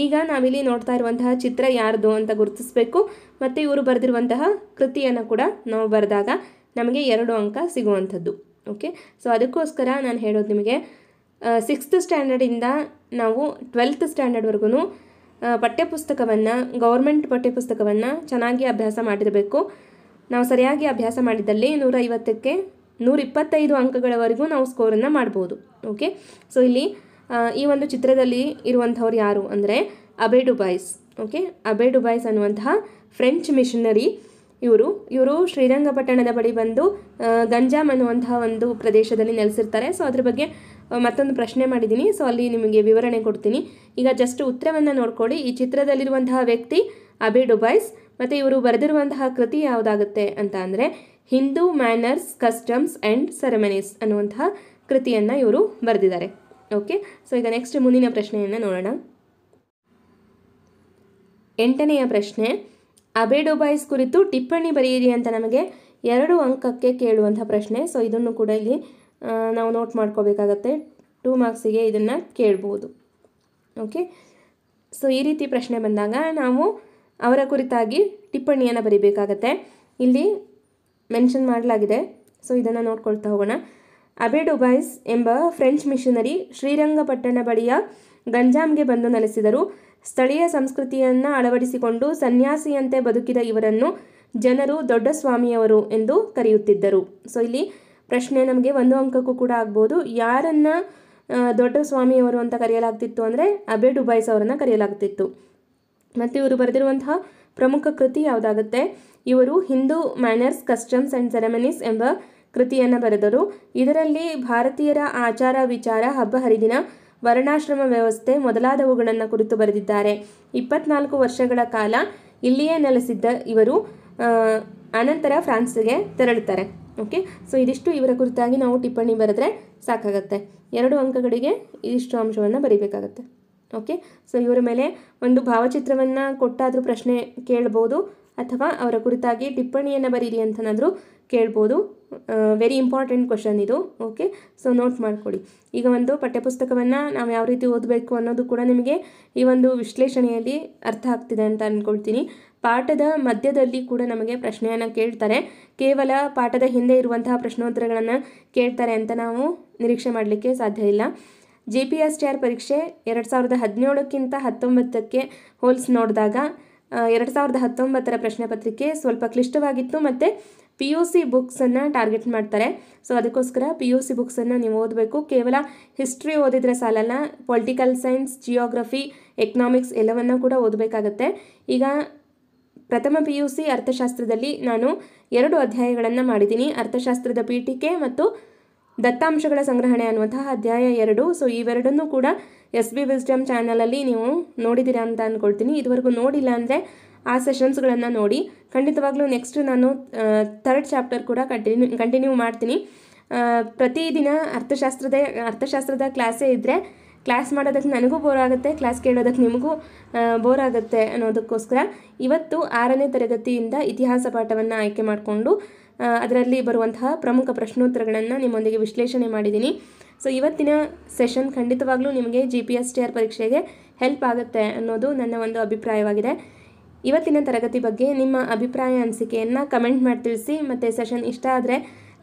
ಈಗ ನಾವಿಲ್ಲಿ ನೋಡ್ತಾ ಇರುವಂತಹ ಚಿತ್ರ ಯಾರ್ದು ಅಂತ ಗುರುತಿಸಬೇಕು ಮತ್ತು ಇವರು ಬರೆದಿರುವಂತಹ ಕೃತಿಯನ್ನು ಕೂಡ ನಾವು ಬರೆದಾಗ ನಮಗೆ 2 ಅಂಕ ಸಿಗುವಂಥದ್ದು. ಓಕೆ, ಸೊ ಅದಕ್ಕೋಸ್ಕರ ನಾನು ಹೇಳೋದು ನಿಮಗೆ 6th ಸ್ಟ್ಯಾಂಡರ್ಡಿಂದ ನಾವು 12th ಸ್ಟ್ಯಾಂಡರ್ಡ್ವರೆಗೂ ಪಠ್ಯಪುಸ್ತಕವನ್ನು, ಗೌರ್ಮೆಂಟ್ ಪಠ್ಯಪುಸ್ತಕವನ್ನು ಚೆನ್ನಾಗಿ ಅಭ್ಯಾಸ ಮಾಡಿರಬೇಕು. ನಾವು ಸರಿಯಾಗಿ ಅಭ್ಯಾಸ ಮಾಡಿದ್ದಲ್ಲಿ 150ಕ್ಕೆ 125 ಅಂಕಗಳವರೆಗೂ ನಾವು ಸ್ಕೋರನ್ನು ಮಾಡ್ಬೋದು. ಓಕೆ, ಸೊ ಇಲ್ಲಿ ಈ ಒಂದು ಚಿತ್ರದಲ್ಲಿ ಇರುವಂಥವ್ರು ಯಾರು ಅಂದರೆ ಅಬೆ ಡುಬಾಯ್ಸ್. ಓಕೆ, ಅಬೆ ಡುಬಾಯ್ಸ್ ಅನ್ನುವಂತಹ ಫ್ರೆಂಚ್ ಮಿಷನರಿ ಇವರು ಶ್ರೀರಂಗಪಟ್ಟಣದ ಬಳಿ ಬಂದು ಗಂಜಾಮ್ ಅನ್ನುವಂತಹ ಒಂದು ಪ್ರದೇಶದಲ್ಲಿ ನೆಲೆಸಿರ್ತಾರೆ. ಸೊ ಅದ್ರ ಬಗ್ಗೆ ಮತ್ತೊಂದು ಪ್ರಶ್ನೆ ಮಾಡಿದ್ದೀನಿ. ಸೊ ಅಲ್ಲಿ ನಿಮಗೆ ವಿವರಣೆ ಕೊಡ್ತೀನಿ. ಈಗ ಜಸ್ಟ್ ಉತ್ತರವನ್ನು ನೋಡ್ಕೊಳ್ಳಿ. ಈ ಚಿತ್ರದಲ್ಲಿರುವಂತಹ ವ್ಯಕ್ತಿ ಅಬೆ ಡುಬಾಯ್ಸ್ ಮತ್ತು ಇವರು ಬರೆದಿರುವಂತಹ ಕೃತಿ ಯಾವುದಾಗುತ್ತೆ ಅಂತ ಅಂದರೆ Hindu manners, customs and ceremonies ಅನ್ನುವಂತಹ ಕೃತಿಯನ್ನು ಇವರು ಬರೆದಿದ್ದಾರೆ. ಓಕೆ, ಸೊ ಈಗ ನೆಕ್ಸ್ಟ್ ಮುಂದಿನ ಪ್ರಶ್ನೆಯನ್ನು ನೋಡೋಣ. 8ನೆಯ ಪ್ರಶ್ನೆ, ಅಬೆ ಡುಬಾಯ್ಸ್ ಕುರಿತು ಟಿಪ್ಪಣಿ ಬರೆಯಿರಿ ಅಂತ ನಮಗೆ 2 ಅಂಕಕ್ಕೆ ಕೇಳುವಂಥ ಪ್ರಶ್ನೆ. ಸೊ ಇದನ್ನು ಕೂಡ ಇಲ್ಲಿ ನಾವು ನೋಟ್ ಮಾಡ್ಕೋಬೇಕಾಗತ್ತೆ. 2 ಮಾರ್ಕ್ಸಿಗೆ ಇದನ್ನು ಕೇಳ್ಬೋದು. ಓಕೆ, ಸೊ ಈ ರೀತಿ ಪ್ರಶ್ನೆ ಬಂದಾಗ ನಾವು ಅವರ ಕುರಿತಾಗಿ ಟಿಪ್ಪಣಿಯನ್ನು ಬರೀಬೇಕಾಗತ್ತೆ. ಇಲ್ಲಿ ಮೆನ್ಷನ್ ಮಾಡಲಾಗಿದೆ. ಸೊ ಇದನ್ನು ನೋಡ್ಕೊಳ್ತಾ ಹೋಗೋಣ. ಅಬೆ ಡುಬಾಯ್ಸ್ ಎಂಬ ಫ್ರೆಂಚ್ ಮಿಷನರಿ ಶ್ರೀರಂಗಪಟ್ಟಣ ಬಳಿಯ ಗಂಜಾಮ್ಗೆ ಬಂದು ನೆಲೆಸಿದರು. ಸ್ಥಳೀಯ ಸಂಸ್ಕೃತಿಯನ್ನು ಅಳವಡಿಸಿಕೊಂಡು ಸನ್ಯಾಸಿಯಂತೆ ಬದುಕಿದ ಇವರನ್ನು ಜನರು ದೊಡ್ಡ ಸ್ವಾಮಿಯವರು ಎಂದು ಕರೆಯುತ್ತಿದ್ದರು. ಸೊ ಇಲ್ಲಿ ಪ್ರಶ್ನೆ ನಮಗೆ 1 ಅಂಕಕ್ಕೂ ಕೂಡ ಆಗ್ಬೋದು. ಯಾರನ್ನು ದೊಡ್ಡ ಸ್ವಾಮಿಯವರು ಅಂತ ಕರೆಯಲಾಗ್ತಿತ್ತು ಅಂದರೆ ಅಬೆ ಡುಬೈಸ್ ಅವರನ್ನು ಕರೆಯಲಾಗ್ತಿತ್ತು. ಮತ್ತು ಇವರು ಬರೆದಿರುವಂತಹ ಪ್ರಮುಖ ಕೃತಿ ಯಾವುದಾಗುತ್ತೆ? ಇವರು Hindu manners, customs and ceremonies ಎಂಬ ಕೃತಿಯನ್ನು ಬರೆದರು. ಇದರಲ್ಲಿ ಭಾರತೀಯರ ಆಚಾರ ವಿಚಾರ, ಹಬ್ಬ ಹರಿದಿನ, ವರ್ಣಾಶ್ರಮ ವ್ಯವಸ್ಥೆ ಮೊದಲಾದವುಗಳನ್ನು ಕುರಿತು ಬರೆದಿದ್ದಾರೆ. 24 ವರ್ಷಗಳ ಕಾಲ ಇಲ್ಲಿಯೇ ನೆಲೆಸಿದ್ದ ಇವರು ಅನಂತರ ಫ್ರಾನ್ಸ್ಗೆ ತೆರಳುತ್ತಾರೆ. ಓಕೆ, ಸೊ ಇದಿಷ್ಟು ಇವರ ಕುರಿತಾಗಿ ನಾವು ಟಿಪ್ಪಣಿ ಬರೆದ್ರೆ ಸಾಕಾಗತ್ತೆ. 2 ಅಂಕಗಳಿಗೆ ಇದಿಷ್ಟು ಅಂಶವನ್ನು ಬರೀಬೇಕಾಗತ್ತೆ. ಓಕೆ, ಸೊ ಇವರ ಮೇಲೆ ಒಂದು ಭಾವಚಿತ್ರವನ್ನು ಕೊಟ್ಟಾದರೂ ಪ್ರಶ್ನೆ ಕೇಳ್ಬೋದು, ಅಥವಾ ಅವರ ಕುರಿತಾಗಿ ಟಿಪ್ಪಣಿಯನ್ನು ಬರೀರಿ ಅಂತನಾದರೂ ಕೇಳ್ಬೋದು. ವೆರಿ ಇಂಪಾರ್ಟೆಂಟ್ ಕ್ವಶನ್ ಇದು. ಓಕೆ, ಸೊ ನೋಟ್ ಮಾಡ್ಕೊಳ್ಳಿ. ಈಗ ಒಂದು ಪಠ್ಯಪುಸ್ತಕವನ್ನು ನಾವು ಯಾವ ರೀತಿ ಓದಬೇಕು ಅನ್ನೋದು ಕೂಡ ನಿಮಗೆ ಈ ಒಂದು ವಿಶ್ಲೇಷಣೆಯಲ್ಲಿ ಅರ್ಥ ಆಗ್ತಿದೆ ಅಂತ ಅಂದ್ಕೊಳ್ತೀನಿ. ಪಾಠದ ಮಧ್ಯದಲ್ಲಿ ಕೂಡ ನಮಗೆ ಪ್ರಶ್ನೆಯನ್ನು ಕೇಳ್ತಾರೆ. ಕೇವಲ ಪಾಠದ ಹಿಂದೆ ಇರುವಂತಹ ಪ್ರಶ್ನೋತ್ತರಗಳನ್ನು ಕೇಳ್ತಾರೆ ಅಂತ ನಾವು ನಿರೀಕ್ಷೆ ಮಾಡಲಿಕ್ಕೆ ಸಾಧ್ಯ ಇಲ್ಲ. JPSTR ಪರೀಕ್ಷೆ 2017ಕ್ಕಿಂತ 19ಕ್ಕೆ ಹೋಲಿಸಿ ನೋಡಿದಾಗ 2019ರ ಪ್ರಶ್ನೆ ಪತ್ರಿಕೆ ಸ್ವಲ್ಪ ಕ್ಲಿಷ್ಟವಾಗಿತ್ತು ಮತ್ತು PUC ಬುಕ್ಸನ್ನು ಟಾರ್ಗೆಟ್ ಮಾಡ್ತಾರೆ. ಸೊ ಅದಕ್ಕೋಸ್ಕರ PUC ಬುಕ್ಸನ್ನು ನೀವು ಓದಬೇಕು. ಕೇವಲ ಹಿಸ್ಟ್ರಿ ಓದಿದರೆ ಸಾಲಲ್ಲ, ಪೊಲಿಟಿಕಲ್ ಸೈನ್ಸ್, ಜಿಯೋಗ್ರಫಿ, ಎಕನಾಮಿಕ್ಸ್ ಎಲ್ಲವನ್ನೂ ಕೂಡ ಓದಬೇಕಾಗತ್ತೆ. ಈಗ ಪ್ರಥಮ PUC ಅರ್ಥಶಾಸ್ತ್ರದಲ್ಲಿ ನಾನು 2 ಅಧ್ಯಾಯಗಳನ್ನು ಮಾಡಿದ್ದೀನಿ. ಅರ್ಥಶಾಸ್ತ್ರದ ಪೀಠಿಕೆ ಮತ್ತು ದತ್ತಾಂಶಗಳ ಸಂಗ್ರಹಣೆ ಅನ್ನುವಂತಹ ಅಧ್ಯಾಯ 2. ಸೊ ಇವೆರಡನ್ನೂ ಕೂಡ SB ವಿಸ್ಡಮ್ ಚಾನಲಲ್ಲಿ ನೀವು ನೋಡಿದ್ದೀರಾ ಅಂತ ಅಂದ್ಕೊಳ್ತೀನಿ. ಇದುವರೆಗೂ ನೋಡಿಲ್ಲ ಅಂದರೆ ಆ ಸೆಷನ್ಸ್ಗಳನ್ನು ನೋಡಿ. ಖಂಡಿತವಾಗ್ಲೂ ನೆಕ್ಸ್ಟ್ ನಾನು 3rd ಚಾಪ್ಟರ್ ಕೂಡ ಕಂಟಿನ್ಯೂ ಮಾಡ್ತೀನಿ. ಪ್ರತಿದಿನ ಅರ್ಥಶಾಸ್ತ್ರದ ಕ್ಲಾಸೇ ಇದ್ದರೆ ಕ್ಲಾಸ್ ಮಾಡೋದಕ್ಕೆ ನನಗೂ ಬೋರ್ ಆಗುತ್ತೆ, ಕ್ಲಾಸ್ ಕೇಳೋದಕ್ಕೆ ನಿಮಗೂ ಬೋರ್ ಆಗುತ್ತೆ ಅನ್ನೋದಕ್ಕೋಸ್ಕರ ಇವತ್ತು 6ನೇ ತರಗತಿಯಿಂದ ಇತಿಹಾಸ ಪಾಠವನ್ನು ಆಯ್ಕೆ ಮಾಡಿಕೊಂಡು ಅದರಲ್ಲಿ ಬರುವಂತಹ ಪ್ರಮುಖ ಪ್ರಶ್ನೋತ್ತರಗಳನ್ನು ನಿಮ್ಮೊಂದಿಗೆ ವಿಶ್ಲೇಷಣೆ ಮಾಡಿದ್ದೀನಿ. ಸೊ ಇವತ್ತಿನ ಸೆಷನ್ ಖಂಡಿತವಾಗ್ಲೂ ನಿಮಗೆ JPSTR ಪರೀಕ್ಷೆಗೆ ಹೆಲ್ಪ್ ಆಗುತ್ತೆ ಅನ್ನೋದು ನನ್ನ ಒಂದು ಅಭಿಪ್ರಾಯವಾಗಿದೆ. ಇವತ್ತಿನ ತರಗತಿ ಬಗ್ಗೆ ನಿಮ್ಮ ಅಭಿಪ್ರಾಯ ಅನಿಸಿಕೆಯನ್ನು ಕಮೆಂಟ್ ಮಾಡಿ ತಿಳಿಸಿ. ಮತ್ತು ಸೆಷನ್ ಇಷ್ಟ ಆದರೆ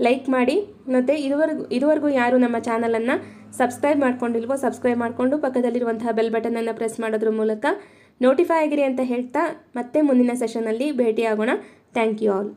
ಲೈಕ್ ಮಾಡಿ. ಮತ್ತು ಇದುವರೆಗೂ ಯಾರು ನಮ್ಮ ಚಾನಲನ್ನು ಸಬ್ಸ್ಕ್ರೈಬ್ ಮಾಡ್ಕೊಂಡಿಲ್ವೋ ಸಬ್ಸ್ಕ್ರೈಬ್ ಮಾಡಿಕೊಂಡು ಪಕ್ಕದಲ್ಲಿರುವಂತಹ ಬೆಲ್ ಬಟನನ್ನು ಪ್ರೆಸ್ ಮಾಡೋದ್ರ ಮೂಲಕ ನೋಟಿಫೈ ಆಗಿರಿ ಅಂತ ಹೇಳ್ತಾ ಮತ್ತೆ ಮುಂದಿನ ಸೆಷನಲ್ಲಿ ಭೇಟಿಯಾಗೋಣ. Thank you all.